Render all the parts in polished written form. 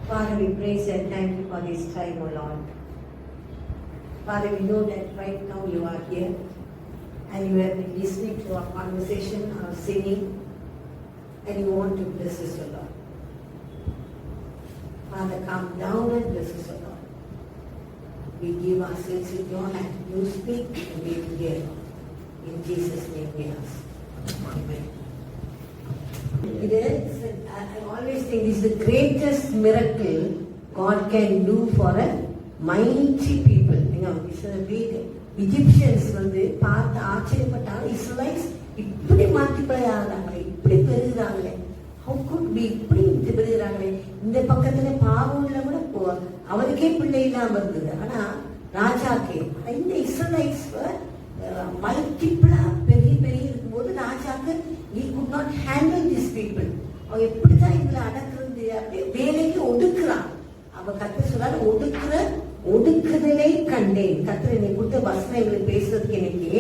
Father, we praise and thank you for this time, O Lord. Father, we know that right now you are here and you have been listening to our conversation, our singing, and you want to bless us, O Lord. Father, come down and bless us, O Lord. We give ourselves in your hand. You speak and we will hear. In Jesus' name we ask. Amen. It is, I always think this is the greatest miracle God can do for a mighty people. You know, it's a big Egyptians வந்து பார்த்து ஆச்சரியப்பட்டாங்க. Israelites இப்படி multiply ஆகுறாங்களே, இப்படி பெருகுறாங்களே, how could be இப்படி பெருகுறாங்களே. இந்த பக்கத்துல பாவம்ல கூட அவருக்கே பிள்ளை இல்லாம இருந்தது. ஆனா ராஜாக்கே இந்த இஸ்ரேலைட்ஸ் மல்டிப்ளா பெரிய பெரிய இருக்கும்போது ராஜாக்கு he could not handle these people. அவன் எப்படிதான் இதுல அடக்குறது, அப்படியே வேலைக்கு ஒடுக்குறான். அவன் கர்த்தர் சொல்றாரு, ஒடுக்குதலை கண்டேன். கர்த்தர் என்னை கொடுத்த வசனம் எங்களுக்கு பேசுறதுக்கு எனக்கு.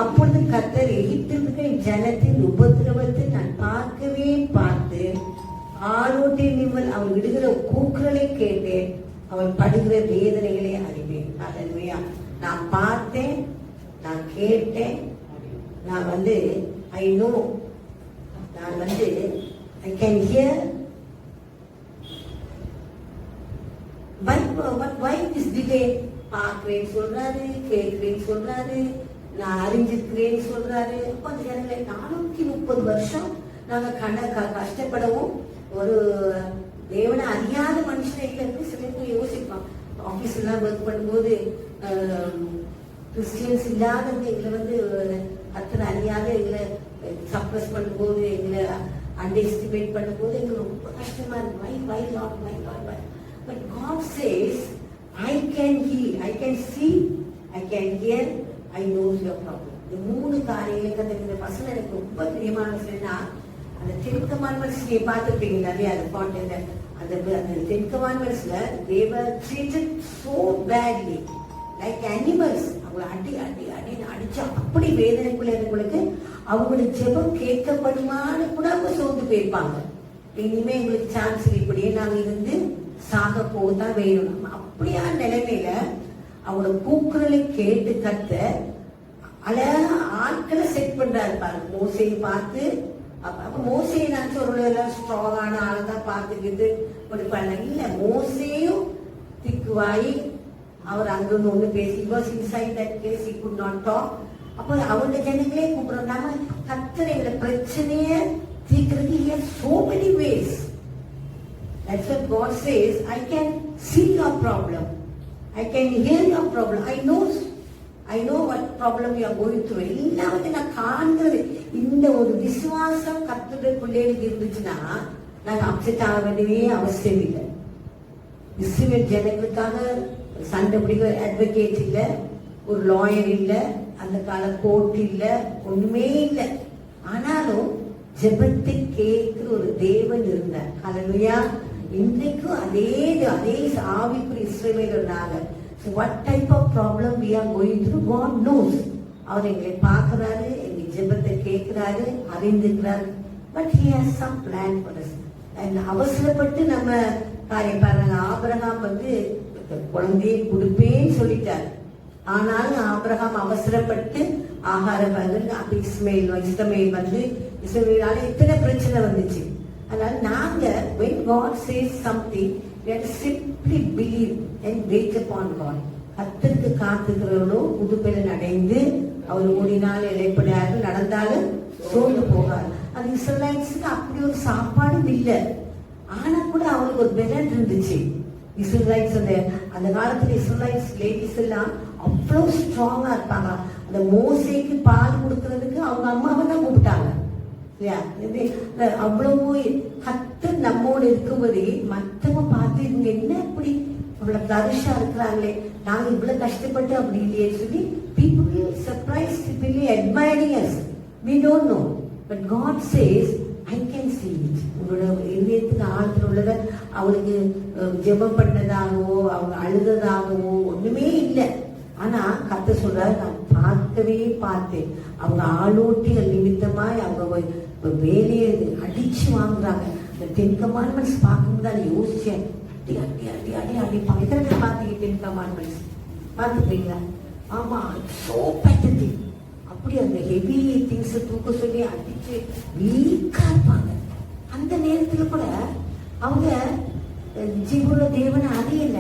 அப்பொழுது கர்த்தர் எகிப்தில் இருக்கிற ஜனத்தின் உபத்திரவத்தை நான் பார்க்கவே பார்த்து ஆளோட்டை நிமல் அவன் விடுகிற கூக்குரலை கேட்டேன், அவன் படுகிற வேதனைகளை அறிவேன். அல்லேலூயா. நான் பார்த்தேன், நான் கேட்டேன், நான் ஐ நோ, நான் I can hear. why this delay? பார்க்கிறேன் சொல்றாரு, கேட்கிறேன் சொல்றாரு, நான் அறிஞ்சிருக்கிறேன் சொல்றாரு. அப்ப அந்த ஜனங்களை 430 வருஷம் நாங்க கஷ்டப்படவும் ஒரு தேவனை அறியாத மனுஷனை இருந்து சில பேர் யோசிப்பான். ஆபீஸ் எல்லாம் ஒர்க் பண்ணும்போது கிறிஸ்டியன்ஸ் இல்லாதவங்க எங்களை அத்தனை அறியாத எங்களை சப்ரஸ் பண்ணும்போது, எங்களை அண்டர் எஸ்டிமேட் பண்ணும்போது எங்களுக்கு ரொம்ப கஷ்டமா இருக்கு. வை lot. But God says, I can hear, I can see, I can hear, I know your problem. இந்த 3 காரியங்களுக்கு இந்த வசனம் எனக்கு ரொம்ப பிரியமான வசனம்னா, அந்த 10 commandments நீங்க பார்த்துருப்பீங்க நிறைய. அது பாட்டு அந்த 10 commandmentsல they were treated so badly like animals. அவங்களை அடிச்சா அப்படி வேதனைக்குள்ள இருக்கவங்களுக்கு அவங்களுடைய ஜெபம் கேட்கப்படுமான்னு கூட அவங்க சோர்ந்து போயிருப்பாங்க. இனிமே எங்களுக்கு சான்ஸ் இப்படியே நாங்க இருந்து சாக போதான் வேணும். அப்படியான நிலைமையில அவங்களோட கூக்குரலை கேட்டு கர்த்தர் அழகா ஆட்களை செட் பண்றாரு பாருங்க. மோசையை பார்த்து, அப்ப மோசையை நினைச்சு ஒரு எல்லாம் ஸ்ட்ராங்கான ஆள் தான் பார்த்துக்கிட்டு பண்ண இல்ல. மோசையும் திக்குவாயி அவர் அங்கிருந்து ஒண்ணு பேசி could not talk. அப்ப அவங்க ஜனங்களே கூப்பிடுறோம், நாம கர்த்தர் எங்களை பிரச்சனைய தீர்க்கிறதுக்கு he has so many ways. That's what God says, I can see your problem, I can hear your problem, I know what problem you are going through. எல்லாமே நான் காண்கிறது. இந்த ஒரு விசுவாசம் கர்த்தருடைய பிள்ளைகளுக்கு இருந்துச்சுன்னா நாங்க அப்செட் ஆக வேண்டியவே அவசியம் இல்லை. இஸ்ரவேல் ஜனங்களுக்காக சண்டை பிடிக்கிற அட்வொகேட் இல்ல, ஒரு லாயர் இல்ல, அந்த கால கோர்ட் இல்ல, ஒண்ணுமே இல்லை. ஆனாலும் ஜெபத்தை கேட்கிற ஒரு தேவன் இருந்தார். ஹல்லேலூயா. இன்றைக்கும் அதே ஆவிக்குரிய இஸ்ரவேல் இருந்தாங்க. So what type of problem we are going through, God knows. அவர் எங்களை பார்க்கிறாரு, எங்க ஜெபத்தை கேட்கிறாரு, அறிந்திருக்கிறாரு. But he has some plan for us. And அவசரப்பட்டு நம்ம காரியம் பாருங்க. ஆபிரகாம் குழந்தையை கொடுப்பேன்னு சொல்லிட்டாரு. ஆனாலும் ஆபிரகாம் அவசரப்பட்டு ஆகார இஸ்மேல் இஸ்மேலால எத்தனை பிரச்சனை வந்துச்சு. அதனால நாங்க when God says something, we have to simply believe and wait upon God. கர்த்தருக்கு காத்துக்கிறவர்களோ புதுப்பெலன் அடைந்து அவர் ஓடினால் இளைப்படையார்கள், நடந்தாலும் சோர்ந்து போகாது. அது இஸ்ரேலைட்ஸுக்கு அப்படி ஒரு சாப்பாடும் இல்லை. ஆனா கூட அவங்களுக்கு ஒரு பெலன் இருந்துச்சு. இஸ்ரேலைட்ஸ் அந்த காலத்துல இஸ்ரேலைட்ஸ் லேடிஸ் எல்லாம் அவ்வளவு ஸ்ட்ராங்கா இருப்பாங்க. அந்த மோசைக்கு பால் கொடுக்கறதுக்கு அவங்க அம்மாவை தான் கூப்பிட்டாங்க. அவ்வளவு கர்த்தர் நம்மோடு இருக்கும்போது மற்றவங்க பார்த்து இவங்க என்ன இப்படி அவ்வளவு தரிசா இருக்கிறாங்களே, நாங்க இவ்வளவு கஷ்டப்பட்டு அப்படி இல்லையே சொல்லி people will surprise, people will admiring us. We don't know, but God says, I can see it. உங்களோட இதயத்துக்கு ஆழத்தில் உள்ளத அவளுக்கு ஜெபம் பண்ணதாகவோ அவங்க அழுததாகவோ ஒண்ணுமே இல்லை. ஆனா கர்த்தர் சொல்றாரு, நான் பார்க்கவே பார்த்தேன். அவங்க ஆளோட்டிகள் நிமித்தமாய் அவங்க வேலையை அடிச்சு வாங்குறாங்க. இந்த 10 commandments பார்க்கும்போது அதை யோசிச்சேன். அடி பக்கத்துல பார்த்தீங்க 10 commandments பார்த்துப்பீங்களா? ஆமா, சோ பேத்தட்டிக். அப்படி அந்த ஹெவி திங்ஸ் தூக்க சொல்லி அடிச்சு வீக்கா இருப்பாங்க. அந்த நேரத்துல கூட அவங்க ஜீவன தேவனை அறியல.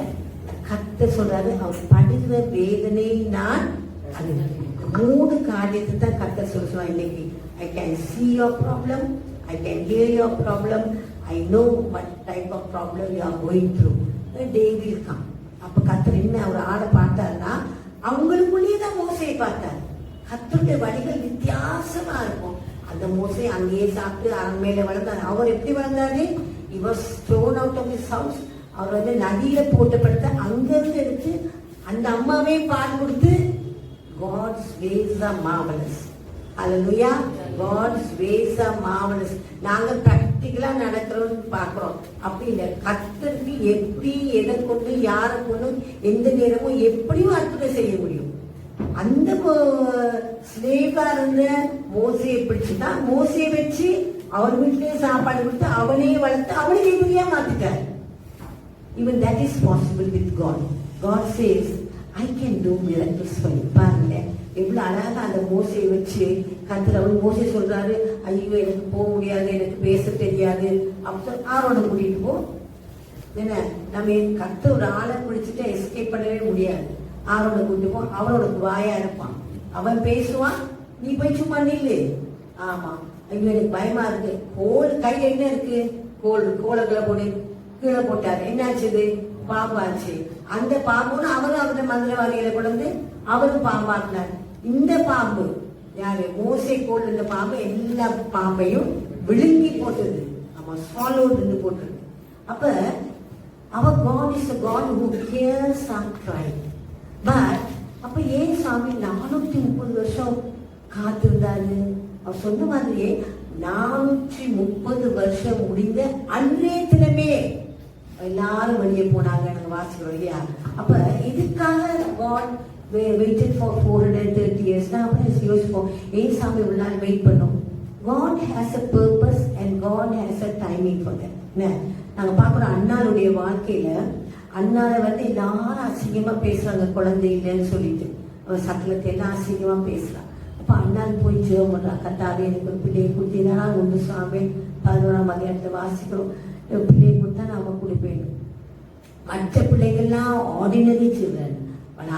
கத்த சொல்றாரு, அவர் படுகிற வேதனை நான் அது 3 காரியத்தை தான் கத்த சொல்லுவான் இன்னைக்கு. I can see your problem, I can hear your problem, I know what type of problem you are going through. The day will come. அப்ப கத்தர் என்ன ஒரு ஆளை பார்த்தாருன்னா அவங்களுக்குள்ளேயே தான் மோசையை பார்த்தார். கத்தருடைய வழிகள் வித்தியாசமா இருக்கும். அந்த மோசை அங்கேயே சாப்பிட்டு அரண்மையில வளர்ந்தார். அவர் எப்படி வளர்ந்தாரு? He was thrown out of his house. அவர் வந்து நதியில போட்டப்படுத்த அங்கிருந்து எடுத்து அந்த அம்மாவே பால் கொடுத்து. God's ways are marvelous. Hallelujah. God's ways are marvelous. நாங்க பிராக்டிகலா நடக்கிறோம்னு பார்க்கிறோம். அப்படி இல்லை. கர்த்தருக்கு எப்படி எதை கொண்டு யாரை கொண்டு எந்த நேரமும் எப்படியும் அற்புதம் செய்ய முடியும். அந்த ஸ்லேவா இருந்த மோசையை பிடிச்சுதான் மோசையை வச்சு அவர் வீட்டிலேயே சாப்பாடு கொடுத்து அவனே வளர்த்து அவனுக்கு எப்படியா மாத்திட்டார். Even that is possible with God. God says, I can do miracles for you. பாருங்க எவ்வளவு அழகா அந்த மோசையை வச்சு கத்தர் அவரு மோசை சொல்றாரு, ஐயோ எனக்கு போக முடியாது, எனக்கு பேச தெரியாது, அப்ப ஆரோட கூட்டிட்டு போ. என்ன நம்ம கத்த ஒரு ஆளை பிடிச்சிட்டு எஸ்கேப் பண்ணவே முடியாது. ஆரோட கூட்டிட்டு போ. அவனோட வாயா இருப்பான், அவன் பேசுவான், நீ போய் சும்மா நில்லு. ஆமா, ஐயோ எனக்கு பயமா இருக்கு. கையில என்ன இருக்கு? கோலங்களை போடு. கீழே போட்டாரு. என்னாச்சு? பாம்பாச்சு. அந்த பாம்புன்னு அவரும் அவருடைய மந்திரவாதிகளை கொண்டு அவரும் பாம்பாட்டினார். இந்த பாம்பு யாரு? மோசை கோல். இந்த பாம்பு எல்லா பாம்பையும் விழுங்கி போட்டது. ஆமா, swallowed போட்டது. அப்ப அவர் God is a God who hears our cry. But அப்ப ஏன் சாமி 430 வருஷம் காத்திருந்தாரு? அவர் சொன்ன மாதிரியே 430 வருஷம் முடிந்த அன்றைய தினமே எல்லாரும் வெளியே போனாங்க. நாங்க வாசிக்கிறோம் இல்லையா? அப்ப இதுக்காக God waited for 430 years. நான் அப்ப யோசிப்போம், ஏன் சாமி இவ்வளவு நாள் வெயிட் பண்ணோம்? God has a purpose and God has a timing for that. நாங்க பாக்குறோம் அண்ணாளுடைய வாழ்க்கையில அண்ணால வந்து எல்லாரும் அசிங்கமா பேசுறாங்க, குழந்தை இல்லைன்னு சொல்லிட்டு. அவன் சக்கலத்தை எல்லாம் அசிங்கமா பேசுறான். அப்ப அண்ணாள் போய் ஜெபம் பண்றான், கத்தாவே எனக்கு ஒரு பிள்ளையை கொடுத்தீங்கன்னா ஒன்று சாமி 11ஆம் அதிகாரத்தை வாசிக்கிறோம். பிள்ளையை கொடுத்தா நாம கூட போயிடும். மற்ற பிள்ளைகள்லாம் ஆர்டினரி சில்ட்ரன்.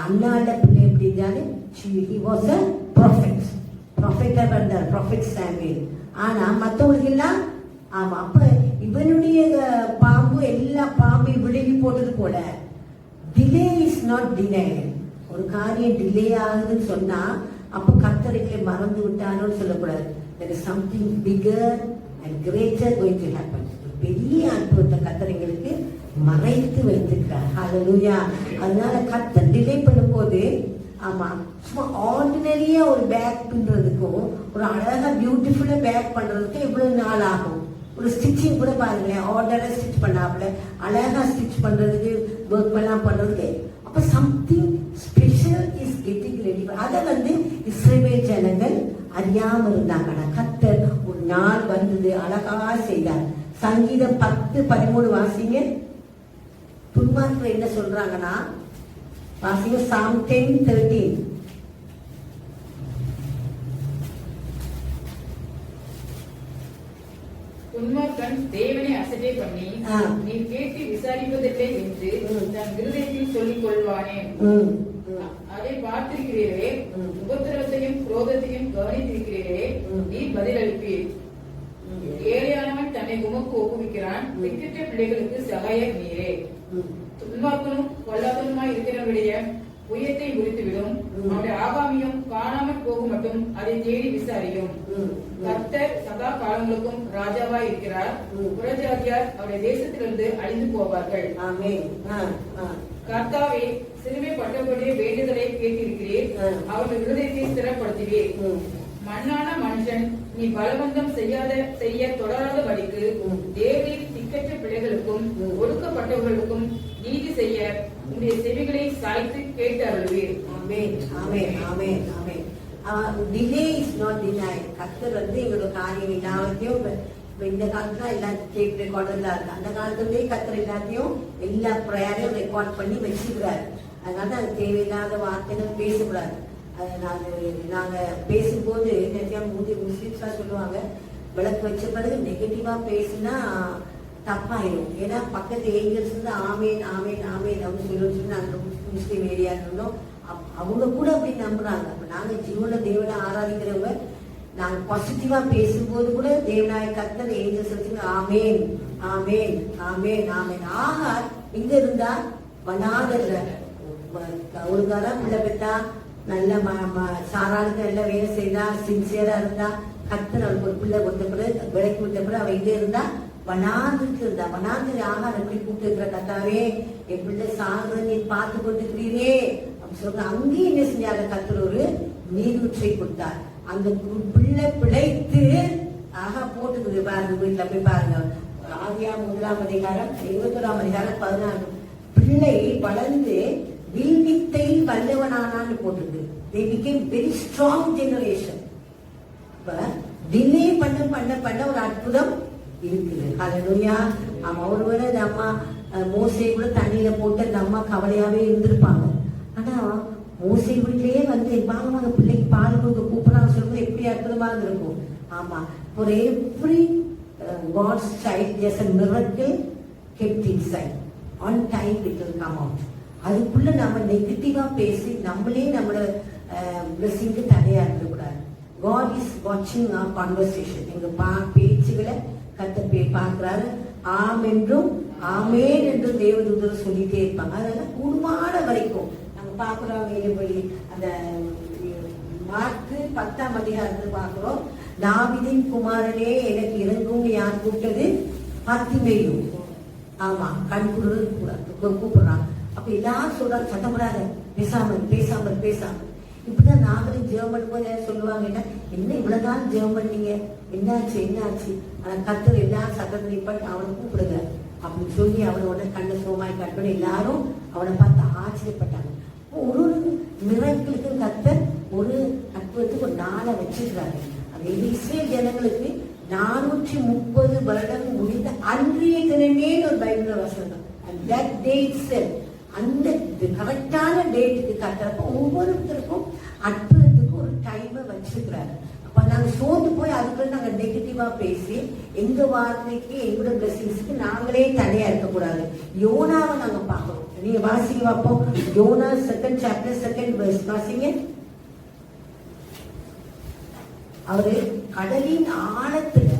அண்ணாட பிள்ளை எப்படி இருந்தாரு? He was a prophet. ப்ராஃபெட்டா இருந்தார், ப்ராஃபெட் சாமுவேல். ஆனா மற்றவங்களுக்கு எல்லாம் ஆமா. அப்ப இவனுடைய பாம்பு எல்லா பாம்பையும் விழுங்கி போட்டது போல டிலே இஸ் நாட் டினைல். ஒரு காரியம் டிலே ஆகுதுன்னு சொன்னா அப்ப கர்த்தரை மறந்து விட்டானோன்னு சொல்லக்கூடாது. There is something bigger and greater going to happen. பெரிய அற்புதத்தை கர்த்தரைங்களுக்கு மறைத்து வைத்திருக்கிறார். ஹல்லேலூயா. அதனால கர்த்தர் டிலே பண்ணும் போது ஆமா சும்மா ஆர்டினரியா ஒரு பேக் பண்றதுக்கும் ஒரு அழகா பியூட்டிஃபுல்லா பேக் பண்றதுக்கும் இவ்வளவு நாள் ஆகும். ஒரு ஸ்டிச்சிங் கூட பாருங்களேன், ஆர்டரா ஸ்டிச் பண்ணாப்புல அழகா ஸ்டிச் பண்றதுக்கு ஒர்க் எல்லாம் பண்றதுக்கு. அப்ப something special is getting ready. அதை வந்து இஸ்ரவேல் ஜனங்கள் அறியாம இருந்தாங்க. கர்த்தர் ஒரு நாள் வந்தது, அழகா செய்தார். சங்கீதம் 10:13 வாசிங்க. துன்மார்க்கர் என்ன சொல்றாங்கன்னா வாசிங்க. Psalm 10:13. துன்மார்க்கன் தேவனை அசட்டை பண்ணி நீ கேட்டு விசாரிப்பதில்லை என்று தன் இருதயத்தில் சொல்லிக் கொள்வானே. அதை பார்த்திருக்கிறீரே, உபத்திரவத்தையும் குரோதத்தையும் கவனித்திருக்கிறீரே, நீ பதிலளிப்பீர். ஏழையானவன் தன்னை உமக்கு ஒப்புவிக்கிறான், திக்கற்ற பிள்ளைகளுக்கு சகாயர் நீரே. துன்மார்க்கனும் கொல்லாதனுமாய் இருக்கிறவருடைய உயத்தை முறித்துவிடும், அவருடைய ஆகாமியம் காணாமல் போகும் மட்டும் அதை தேடி விசாரியும். கர்த்தர் சதா காலங்களுக்கும் ராஜாவாய் இருக்கிறார், புறஜாதியார் அவருடைய தேசத்திலிருந்து அழிந்து போவார்கள். கர்த்தாவே, சிறுமைப்பட்டவர்களுடைய வேண்டுதலை கேட்டிருக்கிறீர், அவர்கள் இருதயத்தை ஸ்திரப்படுத்துவீர். மண்ணான மனுஷன் நீ பலவந்தம் செய்ய தொடராதபடிக்கு தேவரின் திக்கற்ற பிள்ளைகளுக்கும் ஒடுக்கப்பட்டவர்களுக்கும் நீதி செய்ய உங்களுடைய செவிகளை சாய்த்து கேட்டு அருள்வீர். ஆமென், ஆமென், ஆமென், ஆமென். Delay is not denied. கர்த்தர் வந்து எங்களோட காரியம் எல்லாத்தையும் இந்த காலத்துல எல்லாம் டேப் ரெக்கார்டர்லாம் இருக்கு. அந்த காலத்துலயே கத்தர் எல்லாத்தையும் எல்லா ப்ரேயரையும் ரெக்கார்ட் பண்ணி வச்சுக்கிறாரு. அதனால அது தேவையில்லாத வார்த்தைகள் பேசக்கூடாது. நாங்க பேசும்போது நிறைய முஸ்லிம்ஸா சொல்லுவாங்க, விளக்கு வச்ச பிறகு நெகட்டிவா பேசுனா தப்பாயிடும். ஏன்னா பக்கத்து ஏஞ்சல்ஸ் வந்து ஆமேன் ஆமேன் ஆமேன் அப்படின்னு சொல்லி நாங்க முஸ்லீம் ஏரியா இருந்தோம். அவங்க கூட அப்படி நம்புறாங்க. அப்ப நாங்க ஜீவன தேவனை ஆராதிக்கிறவங்க நாங்க பாசிட்டிவா பேசும்போது கூட தேவநாய கர்த்தர் ஏஞ்சல்ஸ் ஆமேன் ஆமேன் ஆமேன் ஆமேன். ஆகா இங்க இருந்தா வனாதல்ல ஒரு காலம் பிள்ளை பெற்றா நல்ல சாராளுக்கு நல்ல வேலை செய்தா சின்சியரா இருந்தா கர்த்தர் அவளுக்கு ஒரு பிள்ளை கொடுத்த பிறகு விலைக்கு விட்ட பிறகு அவ இங்க இருந்தா வனாந்திருக்கு இருந்தா. வனாந்திரி ஆகாரம் எப்படி கூப்பிட்டு இருக்கிற கத்தாவே என் பிள்ளை சாகுறது நீ பார்த்து கொண்டிருக்கிறீரே அப்படின்னு சொல்ற. அங்கேயும் என்ன செஞ்சாங்க, கர்த்தர் ஒரு நீரூற்றை கொடுத்தார். அந்த பிள்ளை பிழைத்து ஆகா போட்டுக்குது பாருங்க. வீட்டுல போய் பாருங்க, ஆதியாகமம் 1ஆம் அதிகாரம் 21ஆம் அதிகாரம் 14. பிள்ளை வளர்ந்து வில்வித்தை வல்லவனானான்னு போட்டுருக்கு. they became very strong generation. இப்ப டிலே பண்ண ஒரு அற்புதம் இருக்குது. ஹல்லேலூயா. ஆமா, ஒருவேளை இந்த அம்மா மோசே கூட தண்ணியில போட்டு அந்த அம்மா கவலையாவே இருந்திருப்பாங்க. ஆனா மோசே வீட்டிலேயே வந்து வாங்க பிள்ளைக்கு பால் கொடுக்க கூப்பிடாங்க சொல்லும்போது எப்படி அற்புதமா இருந்திருக்கும். ஆமா, for every God's child there's a miracle kept inside. On time it will come out. அதுக்குள்ள நம்ம நெகட்டிவா பேசி நம்மளே நம்மளோட பிளஸிங்க்கு தடையா இருக்கக்கூடாது. God is watching our conversation. எங்க பேச்சுகளை கத்த பார்க்கிறாரு. ஆம் என்றும் ஆமேன் என்றும் தேவதூதர் சொல்லிட்டே இருப்பாங்க. அதெல்லாம் கூடுமான வரைக்கும் நாங்க பாக்குறோம். அந்த மார்க்கு 10ஆம் அதிகாரத்தில் பாக்குறோம், தாவீதின் குமாரனே எனக்கு இறங்கும் யார் கூப்பிட்டது? பத்திமேயு. ஆமா, கண் கூப்பிடுறான். அப்ப எல்லாரும் சொல்றாங்க சத்தப்படாத, பேசாமல். இப்படிதான் நாங்களும் ஜெபம் பண்ணும்போது சொல்லுவாங்க, என்ன இவ்வளவுதான் ஜெபம் பண்ணீங்க, என்னாச்சு? ஆனா கர்த்தர் எல்லாரும் சத்தத்தை நிப்பாட்டி அவனை கூப்பிடுங்க அப்படின்னு சொல்லி அவனோட கண்ண சோமாய் கட்டணும். எல்லாரும் அவனை பார்த்து ஆச்சரியப்பட்டாங்க. ஒரு மிராக்கிளுக்கு கர்த்தர் ஒரு அற்புதத்துக்கு ஒரு நாளை வச்சிருக்காரு. அது இஸ்ரேல் ஜனங்களுக்கு 430 வருடம் முடிந்த அன்றைய தினமே ஒரு பைபிள் வசனம். அந்த கரெக்டான டேட்டுக்கு கட்டுறப்ப ஒவ்வொருத்தருக்கும் அற்புதத்துக்கு ஒரு டைமை வச்சிருக்கிறாரு. அப்ப நாங்க சோர்ந்து போய் அதுக்குள்ள நாங்க நெகட்டிவா பேசி எங்க வார்த்தைக்கு எங்களோட பிளஸிங்ஸ்க்கு நாங்களே தடையா இருக்கக்கூடாது. யோனாவை நாங்க பாக்குறோம். நீங்க வாசிக்க பார்ப்போம். YONO 2nd chapter 2nd verse வாசிங்க. அவரு கடலின் ஆழத்துல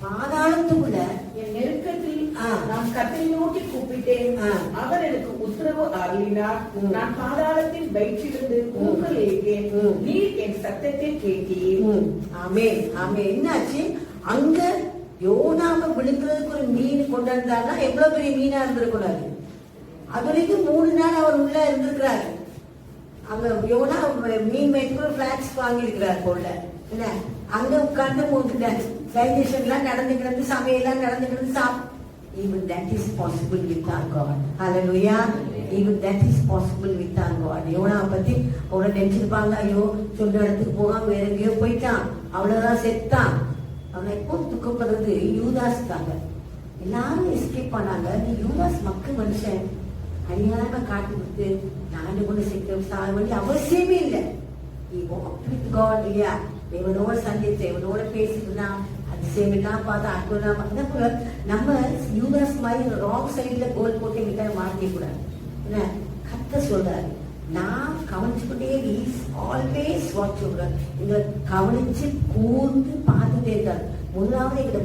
பாதாளத்துக்குள்ள என் நெருக்கத்தில் நான் கர்த்தரை நோக்கி கூப்பிட்டேன், அவர் எனக்கு உத்தரவு அருளினார். நான் பாதாளத்தின் வயிற்றிலிருந்து கூக்குரல் எழுப்பேன், நீர் என் சத்தத்தை கேட்டீர். ஆமென் ஆமென். என்னாச்சு அங்க? யோனாவை விழுங்குறதுக்கு ஒரு மீன் கொண்டு வந்தாருன்னா எவ்வளவு பெரிய மீனா இருந்திருக்கூடாது. அது வரைக்கும் 3 நாள் அவர் உள்ள இருந்திருக்கிறாரு. அங்க யோனா மீன் மேய்க்கு பிளாக்ஸ் வாங்கி இருக்கிறார் போல. என்ன அங்க உட்கார்ந்து டைஜஷன்லாம் நடந்துக்கிறது, சமையல்லாம் நடந்துக்கிறது. Even that is possible with our God. Hallelujah. Even that is possible with our God. Jonah பத்தி அவரை நினைச்சிருப்பாங்க, ஐயோ சொன்ன இடத்துக்கு போகாம வேற எங்கேயோ போயிட்டான், அவ்வளவுதான் செத்தான். அவனை எப்போ துக்கப்படுறது? யூதாஸ்க்காக எல்லாரும் எஸ்கேப் பண்ணாங்க. நீ யூதாஸ் மக்கள் மனுஷன் அநியாயமா காட்டி கொடுத்து நாடு கொண்டு சேர்க்க சாக வேண்டிய அவசியமே இல்லை. இல்லையா? தேவனோட சந்தித்து தேவனோட பேசிட்டுனா அதிசயமெல்லாம் பார்த்து அற்புதம். நம்ம யூதாஸ் மாதிரி ராங் சைட்ல கோல் போட்டு எங்கிட்ட மாற்றிக்க கூடாது. என்ன கர்த்தர் சொல்றாரு, நான் கவனிச்சுக்கிட்டே ஆல்வேஸ் வாட்ச் ஓவர். எங்களை கவனிச்சு கூர்ந்து பார்த்துட்டே இருக்காரு. முதலாவது எங்களோட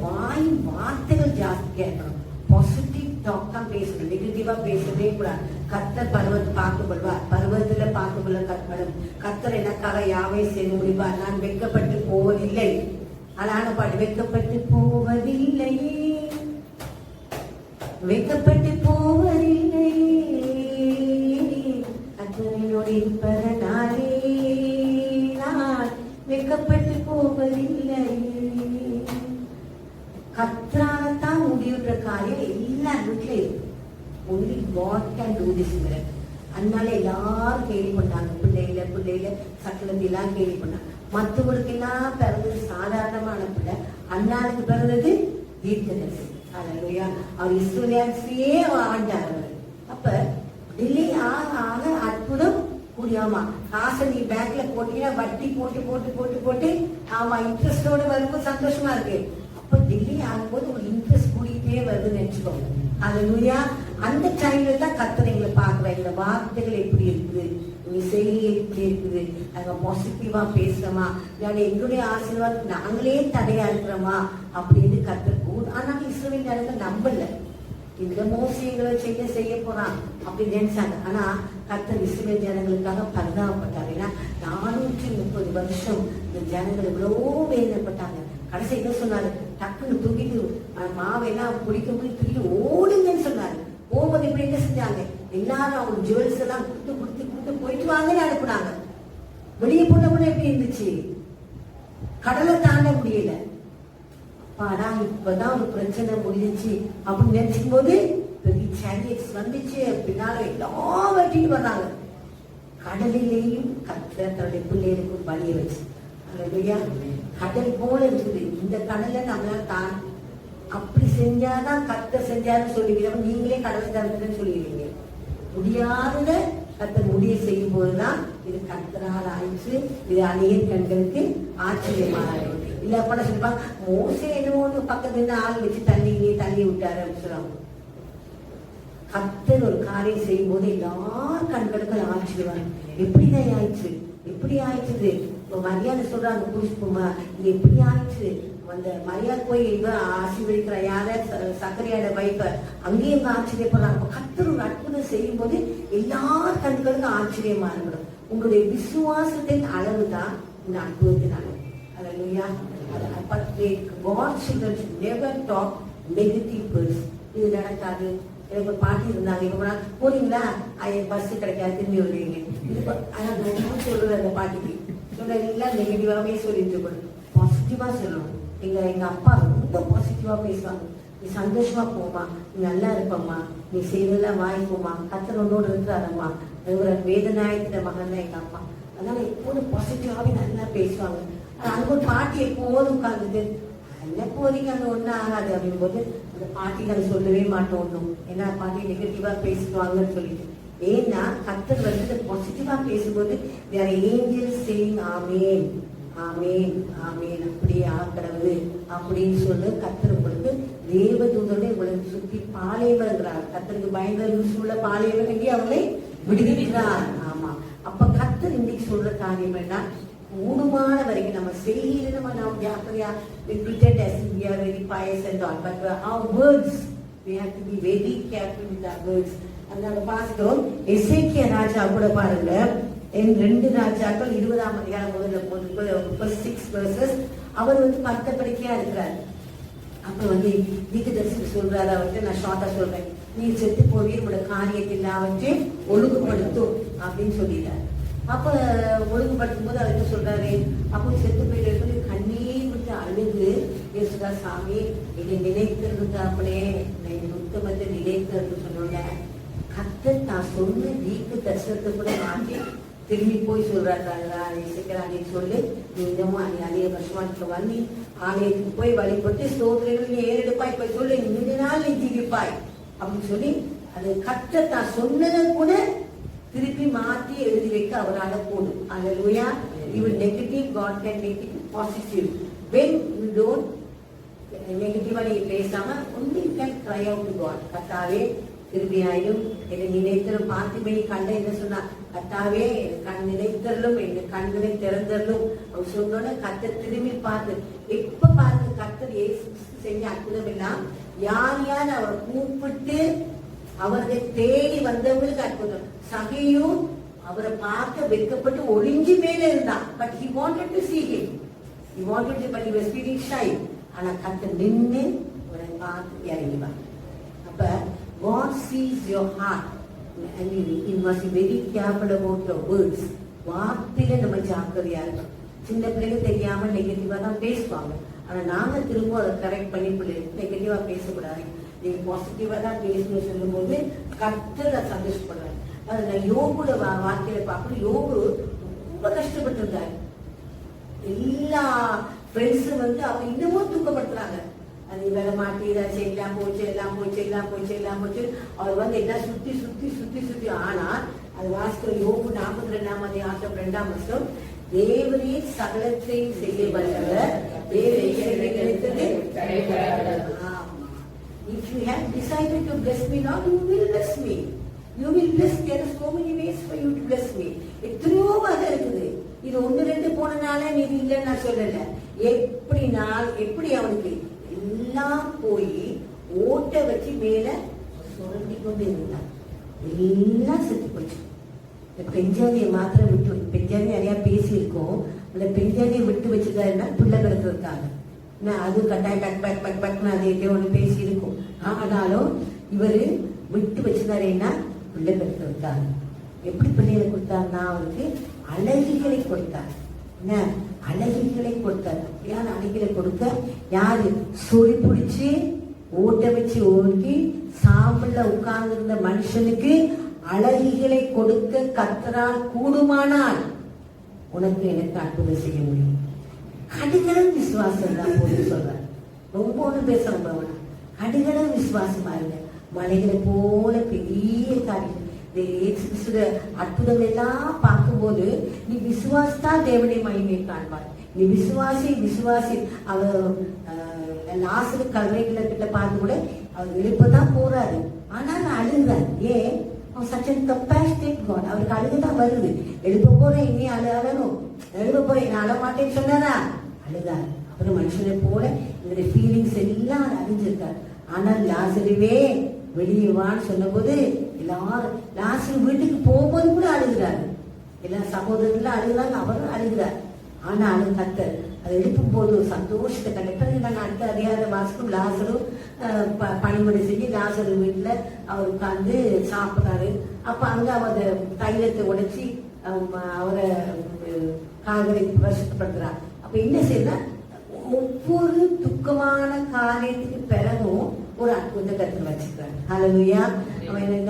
வார்த்தைகள் ஜாஸ்தியா இருக்கணும். பாசிட்டிவ் டாக் தான் பேசணும், நெகட்டிவா பேசவே கூடாது. கர்த்தர் பருவத்தை பார்க்கப்படுவார், பருவத்துல பார்க்கப்பட கற்படும். கர்த்தர் எனக்காக யாவே செய்து முடிவார். நான் வெட்கப்பட்டு போவதில்லை. அழகான பாட்டு, வெட்கப்பட்டு போவதில்லை, வெட்கப்பட்டு போவதில்லை, கர்த்தரோடு இருப்பதனாலே நான் வெட்கப்பட்டு போவதில்லை. கர்த்தரால்தான் முடிவுற காரியம் எல்லா வீட்லயும் only God can do this miracle. அதனால எல்லாரும் கேள்வி பண்ணாங்க, பிள்ளையில சக்கலத்தி எல்லாம் கேள்வி பண்ணாங்க. மற்றவங்களுக்கு எல்லாம் பிறந்தது சாதாரணமான பிள்ளை. அண்ணாளுக்கு பிறந்தது தீர்க்கதரிசி. அல்லேலூயா. அவர் இஸ்ரவேலையே ஆண்டார் அவர். அப்ப டிலே ஆக ஆக அற்புதம் கூடியாமா. காசை நீ பேங்க்ல போட்டீங்கன்னா வட்டி போட்டு போட்டு போட்டு போட்டு ஆமா இன்ட்ரெஸ்டோட வரும்போது சந்தோஷமா இருக்கு. அப்ப டிலே ஆகும்போது ஒரு இன்ட்ரெஸ்ட் கூடிட்டே வருதுன்னு நினைச்சுக்கோங்க. அல்லேலூயா. அந்த டைம்ல தான் கர்த்தர் எங்களை பார்க்கிறேன். இந்த வார்த்தைகள் எப்படி இருக்குது, நீ செய்தி எப்படி இருக்குது, நாங்க பாசிட்டிவா பேசுறோமா, இல்லாட்டி எங்களுடைய ஆசீர்வாதம் நாங்களே தடையா இருக்கிறோமா அப்படின்னு கர்த்தர் கூட. ஆனா இஸ்ரவேல் ஜனங்கள் நம்பல. இந்த மோசங்களை செய்ய போறான் அப்படின்னு நினைச்சாங்க. ஆனா கர்த்தர் இஸ்ரவேல் ஜனங்களுக்காக பரிதாபப்பட்டார். ஏன்னா 430 வருஷம் இந்த ஜனங்கள் எவ்வளவோ வேதனைப்பட்டாங்க. கடைசி என்ன சொன்னாரு, டக்குன்னு தூக்கிட்டு மாவெல்லாம் பிடிக்கும் போது தூக்கிட்டு ஓடுங்கன்னு சொன்னாரு. போகும்போது இப்படி என்ன செஞ்சாங்க, எல்லாரும் அவங்க ஜுவல்ஸ் எல்லாம் கொடுத்து கொடுத்து கொடுத்து போயிட்டு வாங்கன்னு அனுப்புனாங்க. வெளியே போன எப்படி இருந்துச்சு, கடலை தாண்ட முடியல. அப்பாடா இப்பதான் ஒரு பிரச்சனை முடிஞ்சிச்சு அப்படின்னு நினைச்சும் போது பெரிய சேரியட்ஸ் வந்துச்சு. பின்னால எல்லாம் வெட்டிட்டு வர்றாங்க. கடலிலேயும் கர்த்தர் தன்னுடைய பிள்ளைகளுக்கும் பலிய வச்சு. அல்லேலூயா. கடல் போல இருக்குது இந்த கடலை நம்மளால தான் அப்படி செஞ்சாதான் கர்த்தர் செஞ்சாருன்னு சொல்லிக்கிறோம். நீங்களே கடலை தரத்துன்னு சொல்லிடுவீங்க. முடியாத கர்த்தர் முடிய செய்யும் போதுதான் இது கர்த்தரால் ஆயிடுச்சு, இது அநேக கண்களுக்கு ஆச்சரியமாக இல்ல பண்ண சொல்லிப்பாங்க. மோசே என்னமோ பக்கத்துல ஆள் வச்சு தள்ளி விட்டாரு அப்படின்னு சொல்லுவாங்க. கர்த்தர் ஒரு காரியம் செய்யும் போது எல்லார் கண்களுக்கும் ஆச்சரியம். எப்படிதான் ஆயிடுச்சு, எப்படி ஆயிடுச்சு. மரியாதை சொல்றாங்க புரிச்சுப்போமா, இது எப்படி ஆயிடுச்சு. அந்த மரியாதை போய் ஆசீர்வதிக்கிற யார சக்கரையோட வைப்ப அங்கேயும் ஆச்சரியப்படுறாங்க. கர்த்தர் ஒரு அற்புதம் செய்யும் போது எல்லார் கண்களுக்கும் ஆச்சரியமா இருக்கணும். உங்களுடைய விசுவாசத்தின் அளவுதான் இந்த அற்புதத்தின் அளவு. Hallelujah. But God children should never talk negative words. இது நடக்காது. எனக்கு பாட்டி இருந்தாங்க, இப்ப போறீங்களா பஸ் கிடைக்காது திரும்பி வருவீங்க. இது சொல்றது அந்த பாட்டிக்கு சொல்றீங்களா, நெகட்டிவாவே சொல்லிட்டு இருக்கணும், பாசிட்டிவா சொல்லணும். எங்க அப்பா ரொம்ப பாசிட்டிவா பேசுவாங்க. நீ சந்தோஷமா போமா, நீ நல்லா இருப்பம்மா, நீ செய்யறதெல்லாம் வாங்கிப்போமா, கர்த்தர் உன்னோடு இருக்கிறாரம்மா. வேதநாயகத்தின மகன் தான் எங்க அப்பா. அதனால எப்போதும் பாசிட்டிவாவே நல்லா பேசுவாங்க. அங்க ஒரு பாட்டி எப்போதும் உட்கார்ந்துட்டு என்ன போறீங்க அங்க ஒன்னும் ஆகாது அப்படின் போது அந்த பாட்டிக்கு அதை சொல்லவே மாட்டோம் ஒண்ணும். ஏன்னா பாட்டி நெகட்டிவா பேசுவாங்கன்னு சொல்லிட்டு. ஏன்னா கர்த்தர் வந்து பாசிட்டிவா பேசும்போது வேற ஏஞ்சல்ஸ் சேயிங் ஆமேன் ஆமேன் ஆமேன் அப்படியே ஆக்கிறது அப்படின்னு சொல்லு. கர்த்தர் உங்களுக்கு தேவதூதோட உங்களுக்கு சுத்தி பாலைவன்கிறார். கர்த்தருக்கு பயங்கர யூஸ் உள்ள பாலைவன் எங்கே அவங்களை விடுவிக்கிறார். ஆமா. அப்ப கர்த்தர் இன்னைக்கு சொல்ற காரியம் என்ன, கூடுமான வரைக்கும் நம்ம செய்யறது நம்ம ஜாக்கிரதையா repeated as we are very pious and all, but our words we have to be very careful with our words. அதனால பாஸ்டர் எசேக்கியா ராஜா கூட பாருங்க, 2 ராஜாக்கள் 20ஆம் அதிகாரம் முதல்ல 6 verses. அவர் வந்து 10 படிக்கையா இருக்கிறார். அப்ப வந்து தீர்க்கதரிசி சொல்றாரு அவர்கிட்ட, நான் ஷார்ட்டா சொல்றேன், நீ செத்து போய் உங்களோட காரியத்தில் அவற்றை ஒழுங்குபடுத்தும் அப்படின்னு சொல்லிட்டார். அப்ப ஒழுங்குபடுத்தும் போது அவர் என்ன சொல்றாரு, அப்போ செத்து போயிட்டு கண்ணீர் விட்டு அழுது பேசுறா, சாமி என்னை நினைத்திருந்த அப்படியே உத்தமத்தை நினைத்திருந்து சொன்ன கர்த்தர் நான் சொன்ன தீர்க்க தரிசனத்தை கூட மாற்றி திரும்பி போய் சொல்றாரு, சொல்லு நீ இன்னமும் அநேக வருஷமா வந்து ஆலயத்துக்கு போய் வழிபட்டு ஸ்தோத்திரங்கள் நீ ஏறெடுப்பாய் போய் சொல்லு, இந்த நாள் நீ ஜீவிப்பாய் அப்படின்னு சொல்லி அது கர்த்தர் நான் சொன்னதை கூட திருப்பி மாற்றி எழுதி வைக்க அவரால் கூடும். Hallelujah. Even negative God can make it positive. When you don't negatively பேசாம only you can cry out to God. கர்த்தாவே திரும்பி ஆயிடும், என்னை நினைத்தரும் பார்த்திபை கண்ட என்ன சொன்னா, கர்த்தாவே கண் நினைத்தரலும் என் கண்களை திறந்தரலும் அவர் சொன்னோட கர்த்தர் திரும்பி பார்த்து எப்ப பார்த்து கர்த்தர் இயேசு செஞ்ச அற்புதம் எல்லாம் யார் யார் அவரை கூப்பிட்டு அவரை தேடி வந்தவங்களுக்கு அற்புதம். சகையும் அவரை பார்க்க வெட்கப்பட்டு ஒளிஞ்சு மேல இருந்தான். But he wanted to see him. He wanted to, but he was feeling shy. ஆனா கர்த்தர் நின்னு அவரை பார்த்து இறங்கிவார். அப்ப God sees your heart and you must be very careful about your words. வார்த்தையில நம்ம ஜாக்கிரதையா இருக்கணும். சின்ன பிள்ளைங்க தெரியாம நெகட்டிவா தான் பேசுவாங்க. ஆனா நாங்க திரும்ப அதை கரெக்ட் பண்ணி பிள்ளைங்க நெகட்டிவா பேசக்கூடாது, நீங்க பாசிட்டிவா தான் பேசணும்னு சொல்லும் போது கர்த்தர் சந்தோஷப்படுறாரு. நான் யோகுட வாழ்க்கையில பார்க்கணும். யோகு ரொம்ப கஷ்டப்பட்டு இருந்தாரு. எல்லா ஃப்ரெண்ட்ஸ் வந்து அவங்க இன்னமும் தூக்கப்படுத்துறாங்க. அது வேற மாட்டி இதாச்சு, எல்லாம் போச்சு எல்லாம் போச்சு எல்லாம் போச்சு எல்லாம் போச்சு. அவர் வந்து எல்லாம் சுத்தி சுத்தி சுத்தி சுத்தி. ஆனா அது வாசிக்கிற யோபு 42ஆம் அதிகாரம் 2ஆம் வசனம், தேவரே சகலத்தையும் செய்ய வல்லவர், if you have decided to bless me now, you will bless me. You will bless. There are so many ways for you to bless me. எத்தனையோ வகை இருக்குது. இது 1-2 போனனால நீ இல்லைன்னு நான் சொல்லல. எப்படி அவனுக்கு எல்லாம் போய் ஓட்ட வச்சு மேல சுரண்டி கொண்டு இருந்தான். எல்லாம் செத்து போச்சு. இந்த பெஞ்சாதியை மாத்திரம் விட்டு, பெஞ்சாதி நிறைய பேசியிருக்கோம். அந்த பெஞ்சாதியை விட்டு வச்சுக்காருன்னா பிள்ளை பிறக்கிறதுக்காக. அது கட்டாயம் பக் அதே ஒண்ணு பேசி இருக்கும். ஆனாலும் இவரு விட்டு வச்சுதாரேன்னா பிள்ளை பெற்றதுக்காக. எப்படி பிள்ளைகளை கொடுத்தாருன்னா அவருக்கு அழகிகளை கொடுத்தார். என்ன அழகிகளை கொடுத்தார். அப்படியான அழகிகளை கொடுக்க யாரு சொறி பிடிச்சு ஓட்ட வச்சு ஓட்டி சாம்பல்ல உட்கார்ந்து இருந்த மனுஷனுக்கு அழகிகளை கொடுக்க கர்த்தரால் கூடுமானால் உனக்கு எனக்கு அற்புதம் செய்ய முடியும். கடுகளவு விசுவாசம் தான் போது சொல்றாரு. ரொம்ப ஒண்ணு பேச வேணாம். கடுகளவு விசுவாசமா இருங்க. மலைகளை போல பெரிய காரியம் அற்புதங்கள் எல்லாம் பார்க்கும்போது நீ விசுவாசத்தா தேவனை மகிமை காண்பார். நீ விசுவாசி அவர் லாசரு கல்வைகளை கிட்ட பார்த்து கூட அவர் எழுப்பதான் போறாரு. ஆனா நான் அழுகிறார். ஏன்? அவருக்கு அழுகுதான் வருது. எழுப்ப போறேன், இனி அழணும், எழுப்ப போறேன், நான் அழ மாட்டேன்னு சொன்னாரா? அழுதார். அப்புறம் மனுஷனை போல இவருடைய ஃபீலிங்ஸ் எல்லாம் அறிஞ்சிருக்காரு. ஆனால் லாசருவே வெளியே வான்னு சொன்ன போது எல்லாரும் லாசரு வீட்டுக்கு போகும்போது கூட அழுகிறாரு. எல்லா சகோதரர்களும் அழுகிறாங்க, அவரும் அழுகிறார். ஆனாலும் கர்த்தர் அதை எழுப்பும் போது சந்தோஷத்தை கண்ட பிறகு நாங்கள் அடுத்த அறியாத மாசம் லாசரும் பணிமணி செஞ்சு லாசரு வீட்டுல அவர் உட்கார்ந்து சாப்பிட்றாரு. அப்ப அங்க அவர் தைலத்தை உடைச்சி அவரை கால்களை வருஷப்படுத்துறார். அப்ப என்ன செய்யறா, ஒவ்வொரு துக்கமான காரியத்துக்கு பிறகும் ஒரு அற்புத கருத்து வச்சுக்கிறாரு. ஹல்லேலூயா.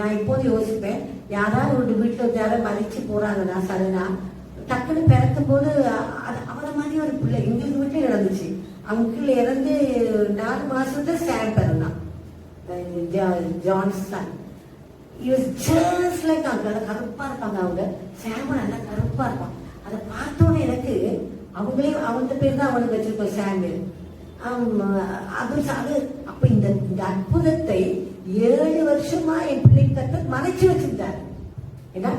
நான் இப்போது யோசிப்பேன், யாராவது ஒரு வீட்டுல யாராவது மதிச்சு போறாங்கன்னா சடனா டக்குன்னு பிறக்கும் போது அவரை மாதிரி ஒரு பிள்ளை எங்களுக்கு வீட்டுல இறந்துச்சு. அங்கிள் இறந்து 4 மாசத்துல சாம் பிறந்தான், ஜான்சன். கருப்பா இருப்பாங்க அவங்க. சாம் நல்லா கருப்பா இருப்பான். அதை பார்த்தோன்னு எனக்கு அவங்களே அவங்க பேர் தான் அவனுக்கு வச்சிருக்கோம், சாமுவேல். அப்ப இந்த அற்புதத்தை 7 வருஷமா என் பிள்ளைக்கு மறைச்சு வச்சிருந்தாரு.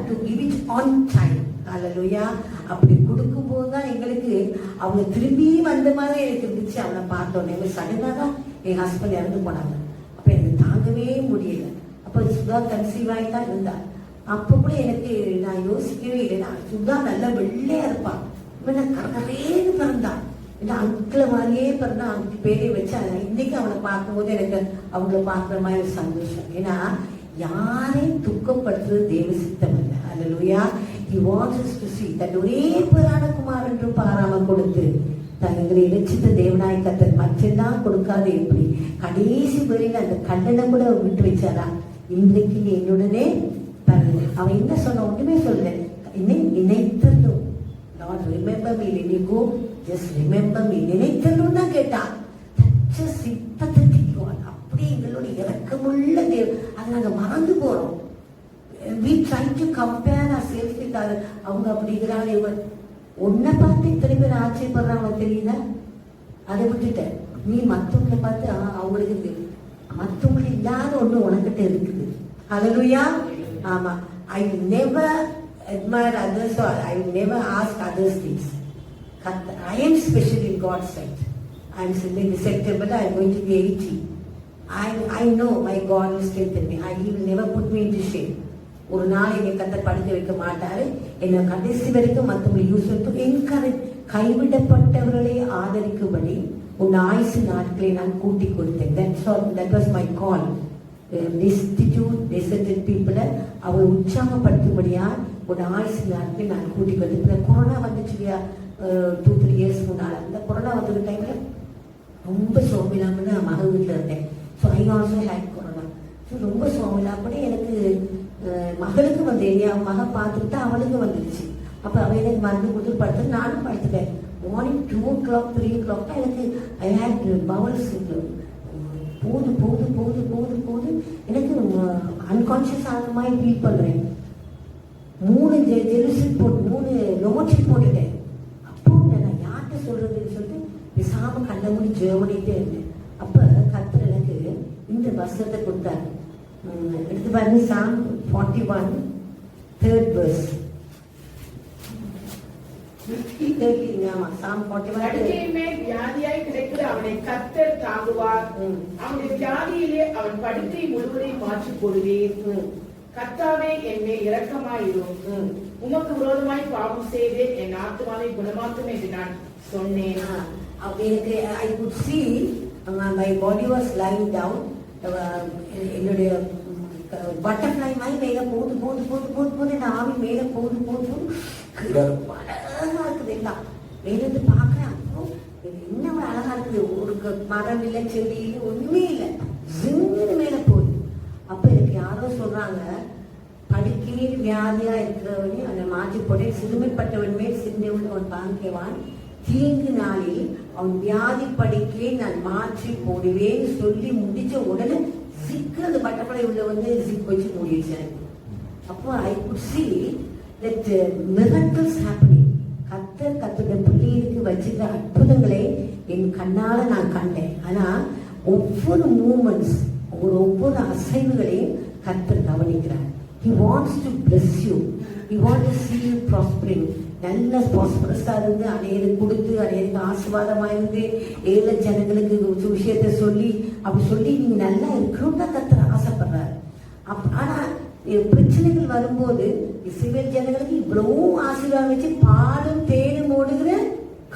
To give it on time. Hallelujah. அப்படி கொடுக்கும் போதுதான் எங்களுக்கு அவங்க திரும்பி வந்த மாதிரி எனக்கு இருந்துச்சு. அவனை பார்த்தோன்னே சடனா தான் என் ஹஸ்பண்ட் இறந்து போனாங்க. அப்ப எனக்கு தாங்கவே முடியல. அப்ப சுதா கன்சீவ் ஆகிதான் இருந்தா. அப்ப கூட எனக்கு நான் யோசிக்கவே இல்லை. சுதா நல்லா வெள்ளையா இருப்பான், இவன் கரகரேன்னு பிறந்தான். அங்கிள மாதிரியே பிறந்தா. அவங்க பேரை வச்சு இன்னைக்கு அவனை பார்க்கும்போது எனக்கு அவங்கள பார்க்குற மாதிரி ஒரு சந்தோஷம். ஏன்னா யாரையும் துக்கப்படுத்துறது தேவ சித்தம் இல்லை. ஹல்லேலூயா. He wants us to see that ஒரே பேரான குமாரன் என்றும் பாராம கொடுத்து தங்களை இலட்சித்த தேவனாய் கர்த்தர் மற்றெல்லாம் கொடுக்காது. எப்படி கடைசி வரையில அந்த கண்ணனை கூட விட்டு வச்சாரா? இன்றைக்கு நீ என்னுடனே தரல. அவன் என்ன சொன்ன? ஒண்ணுமே சொல்லல. என்னை நினைத்தலும். Lord remember me when you go, just remember me. நினைத்தலும் தான் கேட்டான். அப்படி எங்களோட இறக்கமுள்ள தேவன். அதை நாங்க மறந்து போறோம். We try to compare ourselves with others. அவங்க அப்படிங்கிறாங்க, இவன் உன்னை பார்த்து இத்தனை பேர் ஆச்சரியப்படுறாங்க தெரியுதா? அதை விட்டுட்ட நீ மற்றவங்களை பார்த்து அவங்களுக்கு தெரியும். மற்றவங்களுக்கு இல்லாத ஒண்ணு உனக்கிட்ட இருக்குது. ஹல்லேலூயா. ஆமா. I never admire others or I never ask others things. I am special in God's sight. I am in September I am going to be 80. I know my God will strengthen me. He will never put me into shame. ஒரு நாள் என்னை கர்த்தர் படுக்க வைக்க மாட்டாரு. என்னை கடைசி வரைக்கும் மற்றவங்களை யூஸ் பண்ணி என்கரேஜ். கைவிடப்பட்டவர்களை ஆதரிக்கும்படி உன் ஆயுசு நாட்களை நான் கூட்டி கொடுத்தேன். That was my call. Destitute, deserted people அவரை உற்சாகப்படுத்தும்படியா ஒரு ஆயுசு நாட்களை நான் கூட்டி கொடுத்தேன். கொரோனா வந்துச்சு இல்லையா, 2-3 years முன்னால. அந்த கொரோனா வந்த டைம்ல ரொம்ப சோமிலாம நான் மக வீட்டில் இருந்தேன். So I also had corona. So ரொம்ப சோமிலாப்படி எனக்கு மகளுக்கு வந்து என் மகன் பார்த்துக்கிட்டு அவளுக்கு வந்துடுச்சு. அப்ப அவ எனக்கு மருந்து கொடுத்து படுத்து நானும் படுத்துட்டேன். மார்னிங் 2 o'clock 3 o'clock எனக்கு ஐ ஹேட் பவல்ஸ் போது போது போது போது போது எனக்கு அன்கான்ஷியஸ் ஆன மாதிரி ஃபீல் பண்ணுறேன். 3 ஜெலுசில் போட்டு 3 லோமோட்சில் போட்டுட்டேன். அப்போ நான் யார்கிட்ட சொல்றதுன்னு சொல்லிட்டு பேசாம கண்ண மூடி ஜெர்மனிட்டே இருந்தேன். அப்ப கர்த்தர் எனக்கு இந்த வசனத்தை கொடுத்தாரு. எடுத்து பாருங்க, Psalm 41 3rd verse. வியாதியாய் கிடைக்கிற அவனை கர்த்தர் தாங்குவார். அவனுடைய வியாதியிலே அவன் படுக்கை முழுவதையும் மாற்றி போடுவேன். கர்த்தாவே என் மேல் இரக்கமாயிரும். உமக்கு விரோதமாய் பாவம் செய்து என் ஆத்துமாவை குணமாக்கும் என்று நான் சொன்னேன். I could see my body was lying down. என்னுடைய பட்டர்ஃப்ளை மாதிரி மேல போது போது போது போது போது என் ஆவி மேல போது போது அழகா இருக்குது. எல்லாம் மேலிருந்து பாக்குறேன். என்ன ஒரு அழகா இருக்குது. ஒரு மரம் இல்லை, செடி இல்லை, ஒண்ணுமே இல்லை, ஜின்னு மேல போகுது. அப்ப எனக்கு யாரோ சொல்றாங்க, படுக்கையில் வியாதியா இருக்கிறவனே அதை மாற்றி போட்டே சிறுமைப்பட்டவன் மேல் சிந்தை உள்ளவன் பாங்கியவான், தீங்கு நாளில் அவன் வியாதி படுக்கையை நான் மாற்றி போடுவேன்னு சொல்லி முடிச்ச உடனே சிக்கிறது பட்டப்படை உள்ள வந்து சிக் வச்சு மூடிடுச்சு. அப்போ I could see that miracles happening. கர்த்தருடைய பிள்ளைகளுக்கு வச்சிருக்க அற்புதங்களை என் கண்ணால நான் கண்டேன். ஆனா ஒவ்வொரு மூமெண்ட்ஸ், ஒவ்வொரு அசைவுகளையும் கர்த்தர் கவனிக்கிறார். He wants to bless you. He wants to see you prospering. நல்ல ப்ராஸ்பரஸா இருந்து அநேருக்கு கொடுத்து அநேருக்கு ஆசீர்வாதமா இருந்து ஏழை ஜனங்களுக்கு விஷயத்தை சொல்லி அப்படி சொல்லி நீங்க நல்லா இருக்கணும் தான் கர்த்தர் ஆசைப்படுறாரு. ஆனா பிரச்சனைகள் வரும்போது இஸ்ரவேல் ஜனங்களுக்கு இவ்வளவு ஆசீர்வாதம் வச்சு பாலும் தேனும் ஓடுகிற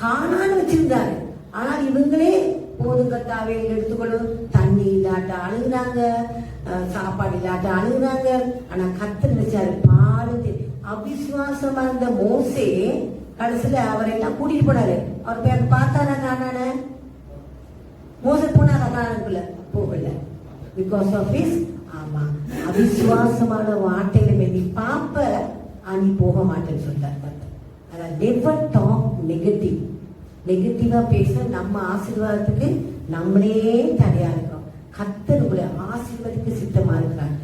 கானான்னு வச்சிருந்தாரு. ஆனால் இவங்களே போதும் கர்த்தாவே எடுத்துக்கொள்ளும், தண்ணி இல்லாட்ட அழுகுறாங்க, சாப்பாடு இல்லாட்ட அழுகுறாங்க. ஆனா கர்த்தர் நினைச்சாரு பாலும் தேன். அவிசுவாசமா இருந்த மோசே கடைசியில அவரெல்லாம் கூட்டிட்டு போனாரு. அவர் பேர் பார்த்தாரா கானான? மோசே போனாரா கானானுக்குள்ள? போகல. பிகாஸ் ஆஃப் ஹிஸ் அவிசுவாசமான வார்த்தைகளை நீ பாப்ப நீ போக மாட்டேன்னு சொல்றாரு. அதான் நெவர் டாக் நெகட்டிவ். நெகட்டிவா பேச நம்ம ஆசீர்வாதத்துக்கு நம்மளே தடையா இருக்கிறோம். கர்த்தர் உங்களை ஆசீர்வாதத்துக்கு சித்தமா இருக்கிறார்.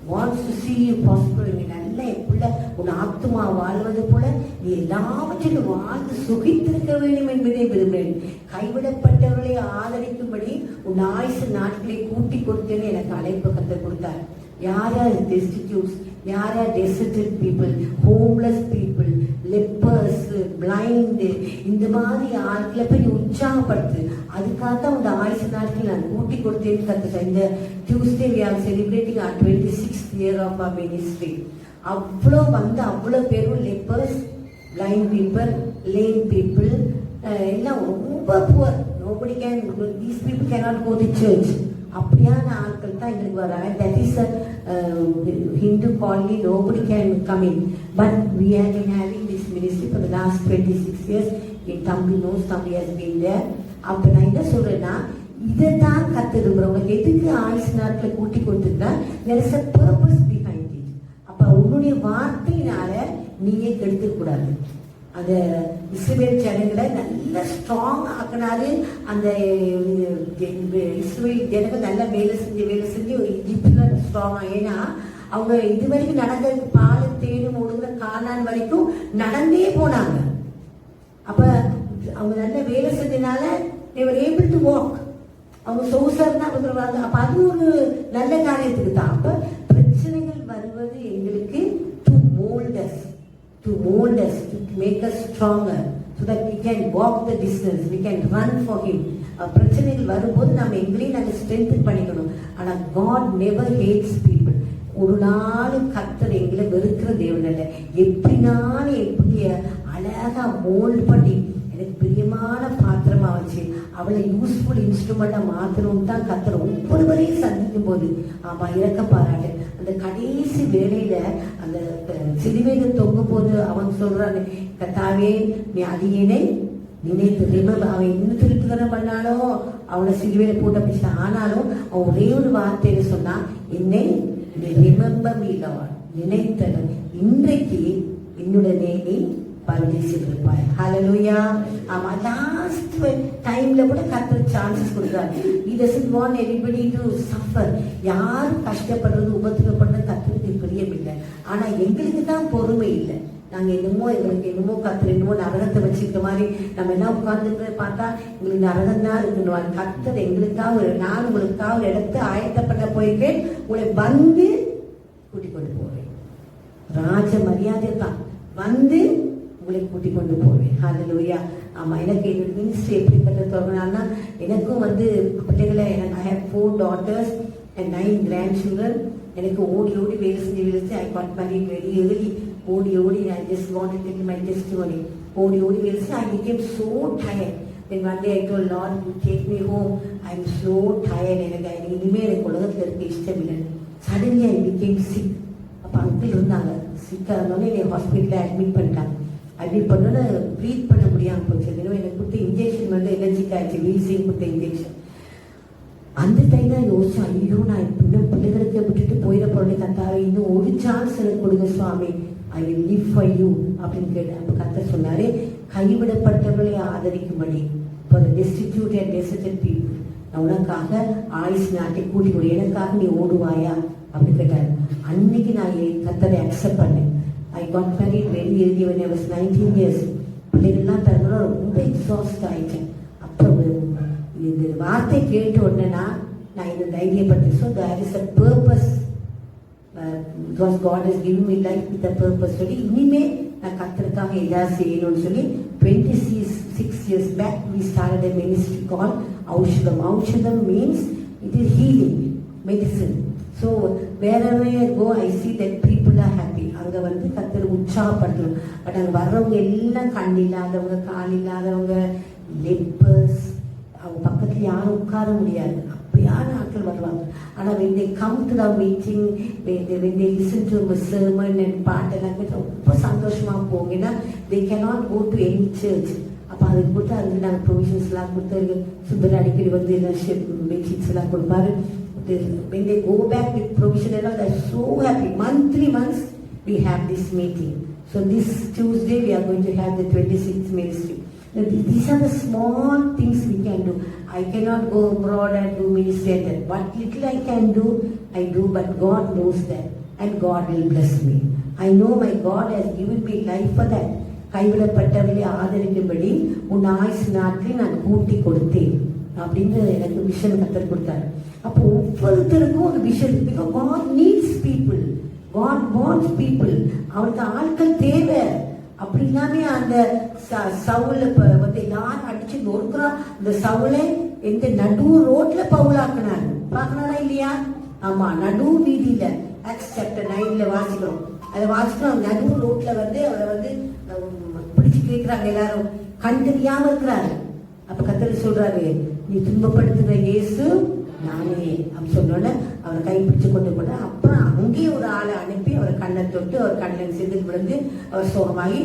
wants to see you prosper. நீ நல்ல எப்படில உன் ஆத்துமா வாழ்வது போல நீ எல்லாவற்றிலும் வாழ்ந்து சுகித்திருக்க வேண்டும் என்பதை விரும்புகிறேன். கைவிடப்பட்டவர்களை ஆதரிக்கும்படி உன் ஆயுசு நாட்களை கூட்டி கொடுத்தேன்னு எனக்கு அழைப்பு கர்த்தர் கொடுத்தார். யார் யார் டெஸ்டிடியூட்ஸ், யார் யார் deserted people, homeless people, lepers, blind, இந்த மாதிரி ஆட்களை போய் நீ உற்சாகப்படுத்து. அதுக்காகத்தான் உங்க ஆயுசு நாட்கள் நான் கூட்டி கொடுத்தேன்னு கத்துட்டேன். இந்த Tuesday we are celebrating our 26th year of our ministry. அவ்வளோ வந்து அவ்வளோ பேரும் லெப்பர்ஸ், பிளைண்ட் பீப்புள், லேம் பீப்புள், எல்லாம் ரொம்ப poor. nobody can, these people cannot go to church. அப்படியான ஆட்கள் தான் எங்களுக்கு வராங்க. That is a Hindu colony, nobody can come in. But we have been having this ministry for the last 26 years. In Tamil knows, Tamil has been there. அப்ப நான் என்ன சொல்றேன்னா, இதைத்தான் கத்துருக்குறவங்க எதுக்கு ஆயுசு நாட்களை கூட்டி கொடுத்துட்டா there is a purpose behind it. அப்ப உன்னுடைய வார்த்தையினால நீயே கெடுத்துக்க கூடாது. அந்த இஸ்ரவேல் ஜனங்களை நல்ல ஸ்ட்ராங் ஆக்கினாரு. அந்த இஸ்ரவேல் ஜனங்கள் நல்ல வேலை செஞ்சு இஜிப்ட்ல ஸ்ட்ராங். ஏன்னா அவங்க இதுவரைக்கும் நடந்ததுக்கு பால் தேனும் ஒழுங்குற கானான் வரைக்கும் நடந்தே போனாங்க. அப்ப அவங்க நல்ல வேலை செஞ்சதுனால they were able to walk. அவங்க சொகுசா வந்துருவாங்க. அப்ப அது ஒரு நல்ல காரியத்துக்கு தான். அப்ப பிரச்சனைகள் வருவது எங்களுக்கு to mold us, to make us stronger, so that we can walk the distance, we can run for him. பிரச்சனைகள் வரும்போது நம்ம எங்களையும் நாங்கள் ஸ்ட்ரென்தன் பண்ணிக்கணும். ஆனா God never hates people. ஒரு நாள் கர்த்தர் எங்களை வெறுக்கிற தேவன் அல்ல. எப்படினாலும் எப்படி அழகா மோல்ட் பண்ணி எனக்கு பிரியமான பாத்திரமா வச்சு அவளை யூஸ்ஃபுல் இன்ஸ்ட்ருமெண்டா மாத்தணும் தான் கர்த்தர் ஒவ்வொருவரையும் சந்திக்கும் போது இறக்க பாராட்டு. அந்த கடைசி வேளையில அந்த சிலுவையில தொங்கும் போது அவன் சொல்றான், கர்த்தாவே நீ அடியேனை நினைத்து ரிமெம்பர். அவன் இன்னும் திருட்டுத்தனம் பண்ணாலும் அவனை சிலுவையில போட்டு அப்படி. ஆனாலும் அவன் ஒரே ஒரு வார்த்தையில சொன்னான், என்னை ரிமெம்பர் மீ லார்ட், நினைத்தவன் இன்றைக்கு என்னுடனே நீ பரதேசில் இருப்பாய். ஹalleluya. ஆமா, லாஸ்ட் டைம்ல கூட கர்த்தர் சான்சஸ் கொடுத்தார். He doesn't want everybody to suffer. யாரும் கஷ்டப்படுறது உபத்திரப்படுறது கர்த்தருக்கு பிரியமில்லை. ஆனா எங்களுக்கு தான் பொறுமை இல்லை. நாங்க எங்களுக்கு என்னமோ கர்த்தர் என்னமோ நரகத்தை வச்சுக்கிற மாதிரி நம்ம என்ன உட்கார்ந்து பார்த்தா எங்களுக்கு நரகம் தான் இருக்குன்னு. கர்த்தர் எங்களுக்காக நான் உங்களுக்காக ஒரு இடத்தை ஆயத்தப்பட்ட போயிருக்கேன், உங்களை வந்து கூட்டிக் கொண்டு போவேன். ராஜ மரியாதை தான், வந்து உங்களை கூட்டிக் கொண்டு போவேன். ஹalleluya. ஆமா, எனக்கு என்னோட மினிஸ்ட்ரி எப்படிப்பட்ட தொடங்கினா எனக்கும் பிள்ளைகளை I have 4 daughters and 9 grandchildren. எனக்கு ஓடி ஓடி வேலை செஞ்சு I got married very early. ஓடி I just wanted to tell my testimony. ஓடி வேலை செஞ்சு I became so tired. Then one day I told Lord, you take me home. I'm so tired. எனக்கு இனிமேல் எனக்கு உலகத்தில் இருக்க இஷ்டம் இல்லை. Suddenly I became sick. அப்போ அங்கிள் இருந்தாங்க, சிக்காக இருந்தோடனே என்னை ஹாஸ்பிட்டலில் அட்மிட் பண்ணிட்டாங்க. அட்மிட் பண்ணோன்னு ப்ரீத் பண்ண முடியாமல் போச்சு. எனக்கு கொடுத்த இன்ஜெக்ஷன் எலர்ஜிக் ஆச்சு, வீசிங் கொடுத்த இன்ஜெக்ஷன். அந்த டைம் தான் யோசிச்சேன், ஐயோ நான் இன்னும் பிள்ளைகளுக்கு விட்டுட்டு போயிட போறேன் கர்த்தாவே, இன்னும் ஒரு சான்ஸ் எனக்கு கொடுங்க சுவாமி, I will live for you அப்படின்னு கேட்டேன். அப்போ கர்த்தர் சொன்னாரு, கைவிடப்பட்டவர்களை ஆதரிக்கும்படி for the destitute and deserted people, நான் உனக்காக ஆயுஷ் நாட்டை கூட்டி கொடு, எனக்காக நீ ஓடுவாயா அப்படின்னு கேட்டாரு. அன்னைக்கு நான் கர்த்தரை அக்செப்ட் பண்ணேன். I got married very early when I was 19 years. பிள்ளைகள்லாம் பிறந்தோட ரொம்ப எக்ஸாஸ்ட் ஆயிட்டேன். அப்புறம் இந்த வார்த்தை கேட்ட உடனே நான் இதை தைரியப்பட்டேன். So there is a purpose, because God has given me life with a purpose சொல்லி இனிமே நான் கர்த்தருக்காக எதாவது செய்யணும்னு சொல்லி 26 years back we started a ministry called Aushadam. Aushadam means it is healing, medicine. So wherever I go, I see that people are happy. அங்கே கர்த்தர் உற்சாகப்படுத்தணும். But அங்கே வர்றவங்க எல்லாம் கண் இல்லாதவங்க, கால் இல்லாதவங்க, லெப்பர்ஸ், அவங்க பக்கத்தில் யாரும் உட்கார முடியாது, அப்படியான ஆட்கள் வருவாங்க. ஆனால் when they come to the meeting, when they listen to a sermon and பாட்டெல்லாம் ரொம்ப சந்தோஷமாக போங்கன்னா they cannot go to any church. அப்போ அதுக்கு கொடுத்து அதுக்கு நாங்கள் ப்ரொவிஷன்ஸ்லாம் கொடுத்து சுந்தர் அடிக்கடி பெட்ஷீட்ஸ் எல்லாம் கொடுப்பாரு. When they go back with provision and all, they're so happy. Months we have this meeting. So this Tuesday we are going to have the 26th ministry. These are the small things we can do. I cannot go abroad and do ministry and that. What little I can do, I do, but God knows that and God will bless me. I know my God has given me life for that. கைவிடப்பட்டவர்களை ஆதரிக்கும்படி உன் ஆயுசு நாட்களில் நான் கூட்டி கொடுத்தேன் அப்படின்னு எனக்கு vision கத்தர் கொடுத்தாரு. அப்போ ஒவ்வொருத்தருக்கும் ஒரு vision. Because God needs people. God wants people. அவருக்கு ஆட்கள் தேவை. அப்படி இல்லாம அந்த சவுல யார் அடிச்சு நொறுக்குறா, இந்த சவுலை எந்த நடு ரோட்ல பவுலாக்குனாரு, பாக்குறாரா இல்லையா? ஆமா, நடு வீதியில Acts chapter 9 வாசிக்கிறோம். அதை வாசிக்கிறோம். நடு ரோட்ல அவரை பிடிச்சு கேட்கிறாங்க எல்லாரும், கண் தெரியாம இருக்கிறாரு. அப்ப கர்த்தர் சொல்றாரு, நீ துன்பப்படுத்துகிற இயேசு நானே அப்படி சொன்னோட அவரை கைப்பிடிச்சு கொண்டு போன. அப்புறம் அங்கேயே ஒரு ஆளை அனுப்பி அவரை கண்ணை தொட்டு அவர் கண்ணில் சேர்ந்து விழுந்து அவர் சோகமாகி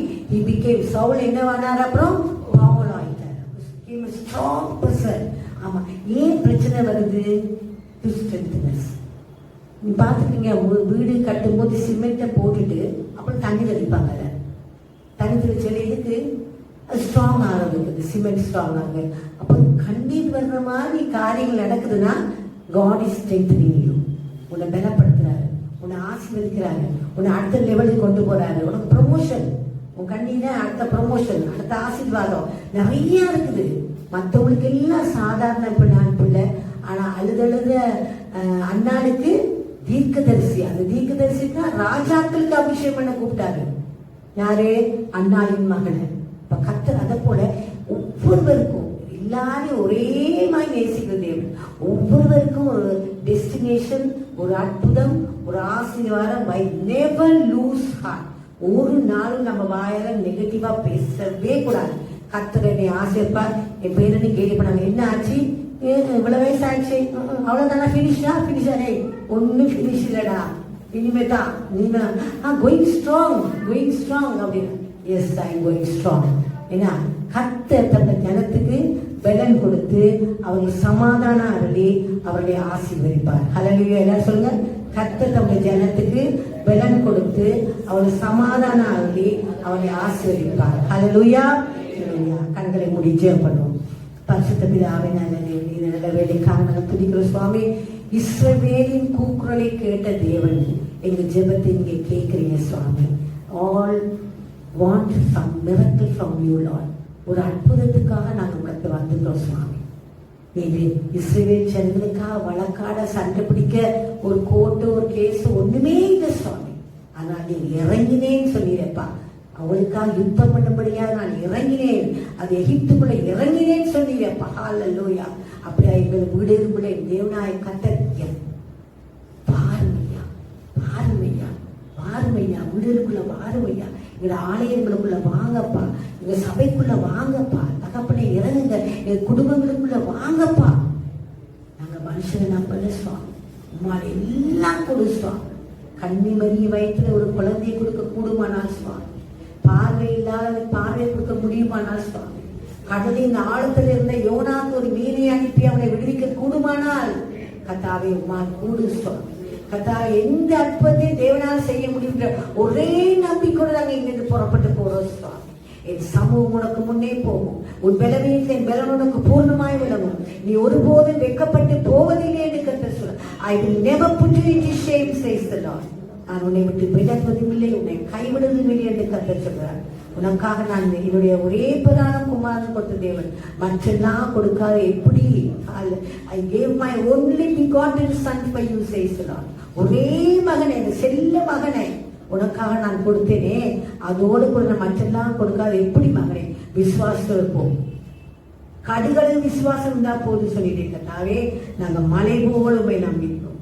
சவுல் என்னவானார், அப்புறம் பாவம் ஆயிட்டார். Strong person. ஆமா, ஏன் பிரச்சனை வருது? To strengthen us. நீ பார்த்துருக்கீங்க, வீடு கட்டும் போது சிமெண்ட்டை போட்டுட்டு அப்புறம் தண்ணி தெளிப்பாங்க. தண்ணி தெளிச்சல எதுக்கு? ஸ்ட்ராங் ஆகுது, சிமெண்ட் ஸ்ட்ராங் ஆகுது. அப்போ கண்ணீர் வர்ற மாதிரி காரியங்கள் நடக்குதுன்னா God is strengthening you. உன்னை பலப்படுத்துறாரு, உன்னை ஆசீர்வதிக்கிறாரு, உன்னை அடுத்த லெவலுக்கு கொண்டு போறாரு. உனக்கு ப்ரொமோஷன், உன் கண்ணீர அடுத்த ப்ரொமோஷன், அடுத்த ஆசீர்வாதம் நிறைய இருக்குது. மற்றவங்களுக்கு எல்லாம் சாதாரண பிள்ளை, ஆனா அழுத அண்ணாளுக்கு தீர்க்கதரிசி. அந்த தீர்க்கதரிசினா ராஜாக்களுக்கு அபிஷேகம் பண்ண கூப்பிட்டாரு. யாரு? அண்ணாளின் மகனை. இப்ப கர்த்தர் அதை போல ஒவ்வொருவருக்கும் எல்லாரையும் ஒரே மாதிரி நேசிக்கிற தேவன். ஒவ்வொருவருக்கும் ஒரு டெஸ்டினேஷன், ஒரு அற்புதம், ஒரு ஆசீர்வாதம். But never lose heart. ஒரு நாளும் நம்ம வாயால நெகட்டிவா பேசவே கூடாது. கர்த்தர் என்னை ஆசைப்பார், என் பேரை கேள்வி பண்ணாங்க, என்ன ஆச்சு, இவ்வளவு வயசு ஆயிடுச்சு, அவ்வளவுதானா, பினிஷா ஒன்னும் பினிஷ் இல்லடா, இனிமே தான் கோயிங் ஸ்ட்ராங் அப்படின்னு. Yes, I am going strong. ஏன்னா கர்த்தர் தந்த ஜனத்துக்கு பலன் கொடுத்து அவர்கள் சமாதானம் அருளி அவர்களை ஆசீர்வதிப்பார். ஹல்லேலூயா. எல்லாரும் சொல்லுங்க, கர்த்தர் தம்முடைய ஜனத்துக்கு பலன் கொடுத்து அவளை சமாதானம் ஆகி அவளை ஆசீர்வதிப்பார். ஹல்லேலூயா. கண்களை மூடி ஜெபம் பண்ணுவோம். பரிசுத்த பிதாவே, நல்ல வேலைக்காக நாங்கள் துதிக்கிறோம் சுவாமி. இஸ்ரவேலின் கூக்குரலை கேட்ட தேவன் எங்க ஜெபத்தை இங்கே கேட்கிறீங்க சுவாமி. All want some miracle from you Lord. ஒரு அற்புதத்துக்காக நாங்கள் உங்களுக்கு வந்துட்டோம் சுவாமி. நீங்க இஸ்ரவேல் ஜனங்களுக்காக வழக்காட சண்டை பிடிக்க ஒரு கோர்ட்டு ஒரு கேஸ் ஒண்ணுமே இல்லை சுவாமி. ஆனால் நீங்க இறங்கினேன்னு சொல்லிடுறப்பா. அவளுக்காக யுத்தம் பண்ணும்படியா நான் இறங்கினேன், அது எகிப்துக்குள்ள இறங்கினேன்னு சொல்லிடுறப்பா. ஹல்லேலூயா. அப்படியா எங்கள் வீடுக்குள்ள தேவனாய கர்த்தர் பாருமையா, பாருமையா, பாருமையா, வீடுக்குள்ள பாருமையா, எங்க ஆலயங்களுக்குள்ள வாங்கப்பா, எங்க சபைக்குள்ள வாங்கப்பா, தகப்பனை இறங்குங்க, எங்க குடும்பங்களுக்குள்ள வாங்கப்பா. நாங்க மனுஷனை நம்பல சுவாமி, உம்மால எல்லாம் கொடு சுவாமி. கன்னி மரிய வயிற்றுல ஒரு குழந்தையை கொடுக்க கூடுமானால் சுவாமி, பார்வை இல்லாத பார்வை கொடுக்க முடியுமானால் சுவாமி, கடலின் ஆழத்தில் இருந்த யோனாக்கு ஒரு மீனை அனுப்பி அவனை விடுவிக்க கூடுமானால் கர்த்தாவே உம்மால் கூடு சுவாமி. கர்த்தாவே எந்த அற்புதத்தையும் தேவனால் செய்ய முடியுன்ற ஒரே நம்பிக்கையோடு நாங்கள் இங்கிருந்து புறப்பட்டு போறோம் சுவாமி. என் சமூகம் உனக்கு முன்னே போகும், உன் பலவீனத்தை என் பலன் உனக்கு பூர்ணமாய் விளங்கும். நீ ஒருபோதும் வெட்கப்பட்டு போவதில்லை என்று கர்த்தர் சொல்ல. I will never put you into shame, says the Lord. நான் உன்னை விட்டு விலகுவதும் இல்லை, உன்னை கைவிடுவதும் இல்லை என்று கர்த்தர் சொல்கிறார். உனக்காக நான் என்னுடைய ஒரே பிரதான குமாரன் கொடுத்த தேவன், மற்றெல்லாம் கொடுக்காத எப்படி? I gave my only begotten son for you, says the Lord. ஒரே மகனை, அந்த செல்ல மகனை உனக்காக நான் கொடுத்தேனே, அதோடு கூட மற்றெல்லாம் கொடுக்காத எப்படி மகனே? விசுவாசம் இருப்போம், கடுகளில் விசுவாசம் இருந்தா போது சொல்லிட்டே. நாங்க மலை போலுமே நம்பிக்கிறோம்,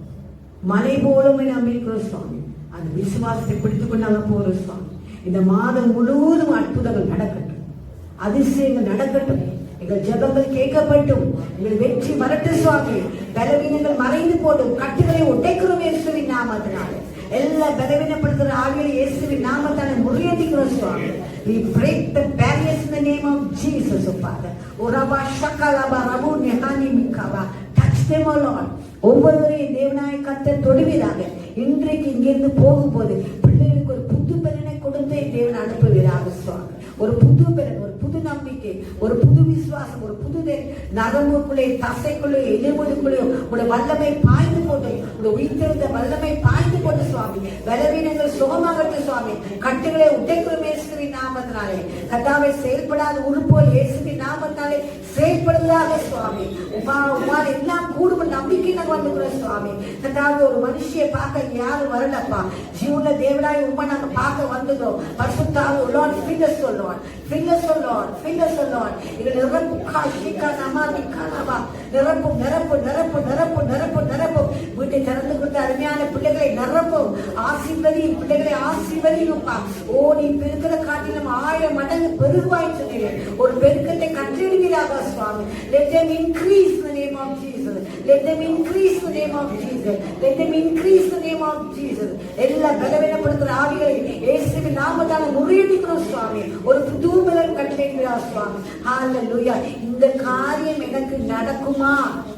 மலை போலுமே நம்பிக்கிறோம் சுவாமி. அந்த விசுவாசத்தை பிடித்துக்கொண்டு நாங்க போறோம் சுவாமி. இந்த மாதம் முழுவதும் அற்புதங்கள் நடக்கட்டும், அதிசயங்கள் நடக்கட்டும், எங்கள் ஜெபங்கள் கேட்கப்பட்டும், எங்கள் வெற்றி வரட்டு சுவாமி. பலவீனங்கள் மறைந்து போடும், கட்டுகளை உடைக்கிறோம் இயேசுவின் நாமத்தினால. எல்லா பலவீனப்படுத்துகிற ஆவிகளை இயேசுவின் நாமத்தால முறியடிக்கிறோம் சுவாமி. We break the barriers in the name of Jesus, O Father. Oraba shakalaba rabu nehani mikava. Touch them, O Lord. ஒவ்வொருவரையும் தேவனாய கர்த்தர் தொடுவீராக. இன்றைக்கு இங்கிருந்து போகும்போது பிள்ளைகளுக்கு ஒரு புது பலனை கொடுத்து தேவன் அனுப்புவீராக சுவாமி. ஒரு புது பலன், ஒரு புது நம்பிக்கை, ஒரு புது விசுவாசம், ஒரு புது நரம்புக்குள்ளே, தசைக்குள்ளே, எலும்புக்குள்ளே உடைய வல்லமை பாய்ந்து போட்டு, உடைய உயிர்த்தெழுந்த வல்லமை பாய்ந்து போட்டு சுவாமி. பலவீனங்கள் சுகமாகட்டும் சுவாமி. கட்டுகளை உடைக்கிறோம் இயேசுவின் நாமத்தினாலே. கர்த்தாவே செயல்படாத உறுப்புகள் இயேசுவின் நாமத்தினாலே செயல்படுவதாக சுவாமி. உமால எல்லாம் கூடும் நம்பிக்கை நாங்கள் வந்துக்கிறோம் சுவாமி. கர்த்தாவே ஒரு மனுஷியை பார்க்க யாரும் வரலப்பா, ஜீவன தேவனாய் உமா நாங்க பார்க்க வந்ததோ. பரிசுத்தாவே Lord, fill us, O Lord, fill us, O Lord, fill us, O Lord. இது நிரப்பு காஷிகா நமாதி காலவா, நிரப்பு நிரப்பு நிரப்பு நிரப்பு நிரப்பு நிரப்பு. வீட்டை திறந்து கொடுத்த அருமையான பிள்ளைகளை நிரப்பும், ஆசீர்வதி பிள்ளைகளை ஆசீர்வதிப்பா. ஓ நீ பெருக்கிற காட்டிலும் 1000 மடங்கு பெருகுவாய் சொன்னீங்க. ஒரு பெருக்கத்தை கற்றிடுவீராக சுவாமி. Let them increase in the name of Jesus. Let them increase in the name of Jesus. Let them increase in the name of Jesus. எல்லா பலவீனப்படுத்துகிற ஆவிகளை இயேசுவின் நாமத்தால முறியடிக்கிறோம் சுவாமி. ஒரு புது பலன் கட்டளையிடுகிறார் சுவாமி. ஹல்லேலூயா. இந்த காரியம் எனக்கு நடக்குமா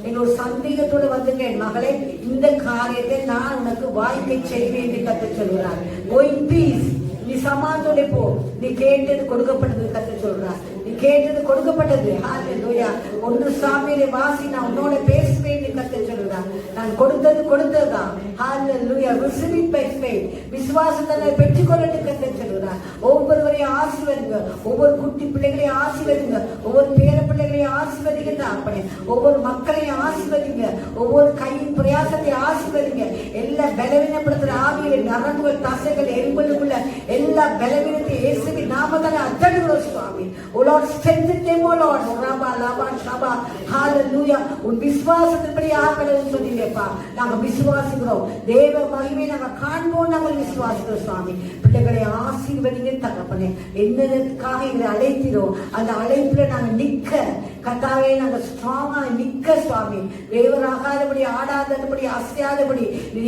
என்ற ஒரு சந்தேகத்தோடு வந்துங்க என் மகளே. இந்த காரியத்தை நான் உனக்கு வாய்ப்பை செய்வேன் என்று கர்த்தர் சொல்கிறார். Go in peace. நீ சமாதானத்தோட போ. நீ கேட்டது கொடுக்கப்பட்டது கர்த்தர் சொல்றார். நீ கேட்டது கொடுக்கப்பட்டது. ஹல்லேலூயா. 1 சாமுவேலை வாசி, நான் உன்னோட பேசுவேன் என்று கர்த்தர் சொல்றார். நான் கொடுத்தது கொடுத்ததுதான். ஹல்லேலூயா. receive it by faith. விசுவாசத்தை பெற்றுக்கொள்ள கர்த்தர் சொல்றார். ஒவ்வொருவரையும் ஆசீர்வதிங்க, ஒவ்வொரு குட்டி பிள்ளைகளையும் ஆசீர்வதிங்க, ஒவ்வொரு பேர பிள்ளைகளையும் ஆசீர்வதிங்க அப்படி, ஒவ்வொரு மக்களையும் ஆசீர்வதிங்க, ஒவ்வொரு கையின் பிரயாசத்தை ஆசீர்வதிங்க. எல்லா பலவீனப்படுத்துற ஆவிகளை, நரம்புகள், தசைகள், எலும்புகளுக்குள்ள எல்லா பலவீனத்தை இயேசுவின் நாமத்தால அத்தடுகிறோம் சுவாமி. O Lord, strengthen them, O Lord. ரபா லபா ஷபா. ஹல்லேலூயா. உன் விசுவாசத்தின்படி ஆகணும்னு சொன்னீங்கப்பா. நாங்க விசுவாசிக்கிறோம். தேவ மகிமை நாங்க காண்போம். நாங்கள் விசுவாசிக்கிறோம் சுவாமி. பிள்ளைகளை ஆசீர்வதிங்க தகப்பனே. என்னதற்காக எங்களை அழைக்கிறோம் அந்த அழைப்புல நாங்க நிக்க கர்த்தாவே, நாங்க ஸ்ட்ராங்கா நிக்க சுவாமி. தேவராகாதபடி, ஆடாதபடி, அசையாதபடி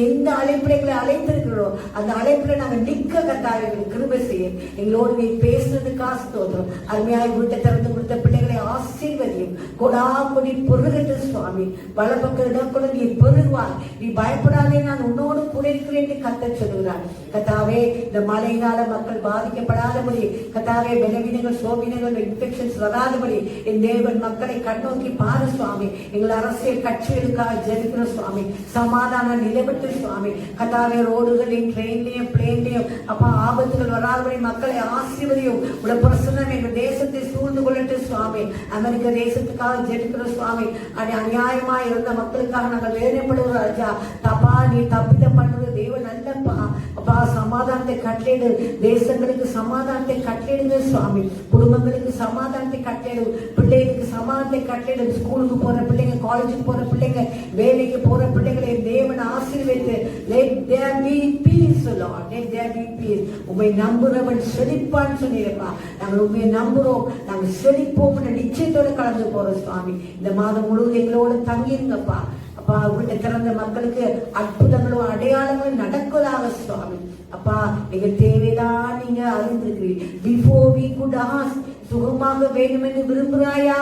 எந்த அழைப்புல எங்களை அழைத்திருக்கிறோம் அந்த அழைப்புல நாங்க நிக்க கர்த்தாவே கிருபை செய்யும். எங்களோடு நீ பேசுறதுக்காக ஸ்தோத்திரம். அருமையாய் வீட்டை திறந்து கொடுத்த பிள்ளைகளை ஆசீர்வதியும். கொடா கொடி பொருகட்டு சுவாமி. வலப்பக்க இடக்குள்ள நீ பெருகுவார். நீ பயப்படாதே, நான் உன்னோடு கூட கொடுக்கிறேன் என்று கர்த்தர் சொல்லுகிறார். கர்த்தாவே, இந்த மழையினால மக்கள் பாதிக்கப்படாதபடி, கர்த்தாவே, பலவீனங்கள், சோபீனங்கள், இன்ஃபெக்ஷன்ஸ் வராதபடி என் தேவன் மக்களை கண்ணோக்கி பாரு சுவாமி. எங்கள் அரசியல் கட்சிகளுக்காக ஜெபிக்கிற சுவாமி, சமாதான நிலைபெற்று சுவாமி. கர்த்தாவே, ரோடுகளையும் ட்ரெயின்லையும் பிளேன்லையும் அப்பா ஆபத்துகள் வராதபடி மக்களை ஆசீர்வதியும். உடைய பிரசன்னம் எங்கள் தேசத்தை சூழ்ந்து கொள்ளட்டு சுவாமி. அமெரிக்க தேசத்துக்காக ஜெபிக்கிற சுவாமி. அநியாயமா இருந்த மக்களுக்காக நாங்கள் வேதனைப்படுகிற ராஜா. தப்பா நீ தப்பிதம் பண்றது தேவன் அல்லப்பா. அப்பா, சமாதானத்தை கட்டளையிடு. தேசங்களுக்கு சமாதானத்தை கட்டளையிடுங்க சுவாமி. குடும்பங்களுக்கு சமாதானத்தை கட்டளையிடு. பிள்ளைகளுக்கு சமாதானத்தை கட்டளையிடு. ஸ்கூலுக்கு போற பிள்ளைங்க, காலேஜுக்கு போற பிள்ளைங்க, வேலைக்கு போற பிள்ளைகளை தேவன் ஆசீர்வதித்து let there be peace, Lord. Let there be peace. உம்மை நம்புறவன் செழிப்பான்னு சொன்னீரப்பா. நாங்கள் உண்மையை நம்புறோம், நாங்கள் செழிப்போம் நிச்சயத்தோடு கலந்து போறோம் சுவாமி. இந்த மாதம் முழுவதும் எங்களோடு தங்கிருங்கப்பா. அப்பா, வீட்டை திறந்த மக்களுக்கு அற்புதங்களும் அடையாளங்களும் நடக்கலாக சுவாமி. அப்பா, எங்க தேவைதான் நீங்க அறிந்திருக்கிறீர்கள். Before we could ask, சுகமாக வேண்டும் என்று விரும்புகிறாயா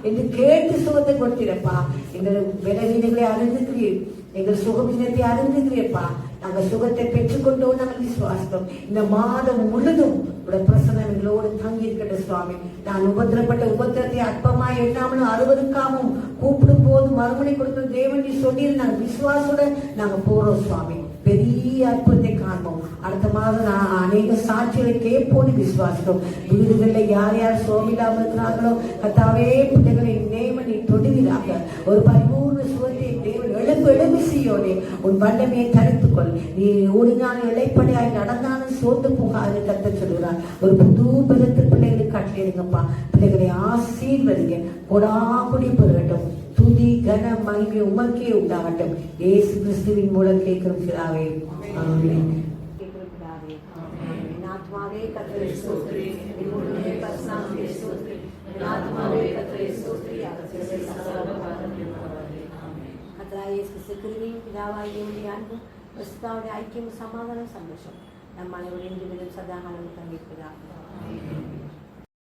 என்று கேட்டு சுகத்தை கொடுத்திருப்பா. எங்கள் பலவீனங்களை அறிந்திருக்கிறீர், எங்கள் சுகவீனத்தை அறிந்திருக்கிறீர்ப்பா. நாங்கள் சுகத்தை பெற்றுக்கொண்டோம், நாங்கள் விசுவாசித்தோம். இந்த மாதம் முழுதும் உடைய பிரசன்னம் எங்களோடு தங்கி இருக்கட்ட சுவாமி. நான் உபத்திரப்பட்ட உபத்திரத்தை அற்பமாய் எண்ணாமலும் அறுவருக்காமும் கூப்பிடும் போது மறுமொழி கொடுக்கிற தேவன் நீ சொல்லி நாங்கள் விசுவாசோட நாங்க போறோம் சுவாமி. பெரிய அற்புதத்தை காண்போம். அடுத்த மாதம் நான் அநேக சாட்சிகளை கேட்போன்னு விசுவாசித்தோம். வீடுகளில் யார் யார் சோமில்லாமல் இருக்கிறாங்களோ கர்த்தாவே, பிள்ளைகளை நேம நீ தொடுகிறாங்க. ஒரு பரிபூர்ண சுகத்தை தேவன் எழுப்பு செய்யோனே. உன் வல்லமையை தரித்துக்கொள். நீ ஓடினான இழைப்படையாய் நடந்தாலும் சோர்ந்து போகாது கர்த்தர் சொல்கிறார். ஒரு புது பலத்தில் பிள்ளைகளுக்கு கட்டளையிடுங்கப்பா. பிள்ளைகளை ஆசீர்வதிங்க. கொடாக்குடி பெறட்டும். துதி கன மகிமை உமக்கே உண்டாகட்டும். இயேசு கிறிஸ்துவின் மூலம் கேட்கிறோம் பிதாவே. ஆமென். கேட்கிறோம் பிதாவே. ஆமென். ஆத்மாவே கர்த்தரை ஸ்தோத்திரி. என்னுடைய பரிசுத்தமே ஸ்தோத்திரி. ஆத்மாவே கர்த்தரை ஸ்தோத்திரி. அவருடைய சகலபாதம் ஆமென். கர்த்தராகிய இயேசு கிறிஸ்துவின் பிதாவாகிய அன்பு, பரிசுத்தருடைய ஐக்கியம், சமாதானம், சந்தோஷம் நம் அனைவரின் சதாகாலம் தங்கியிருக்கிறார்.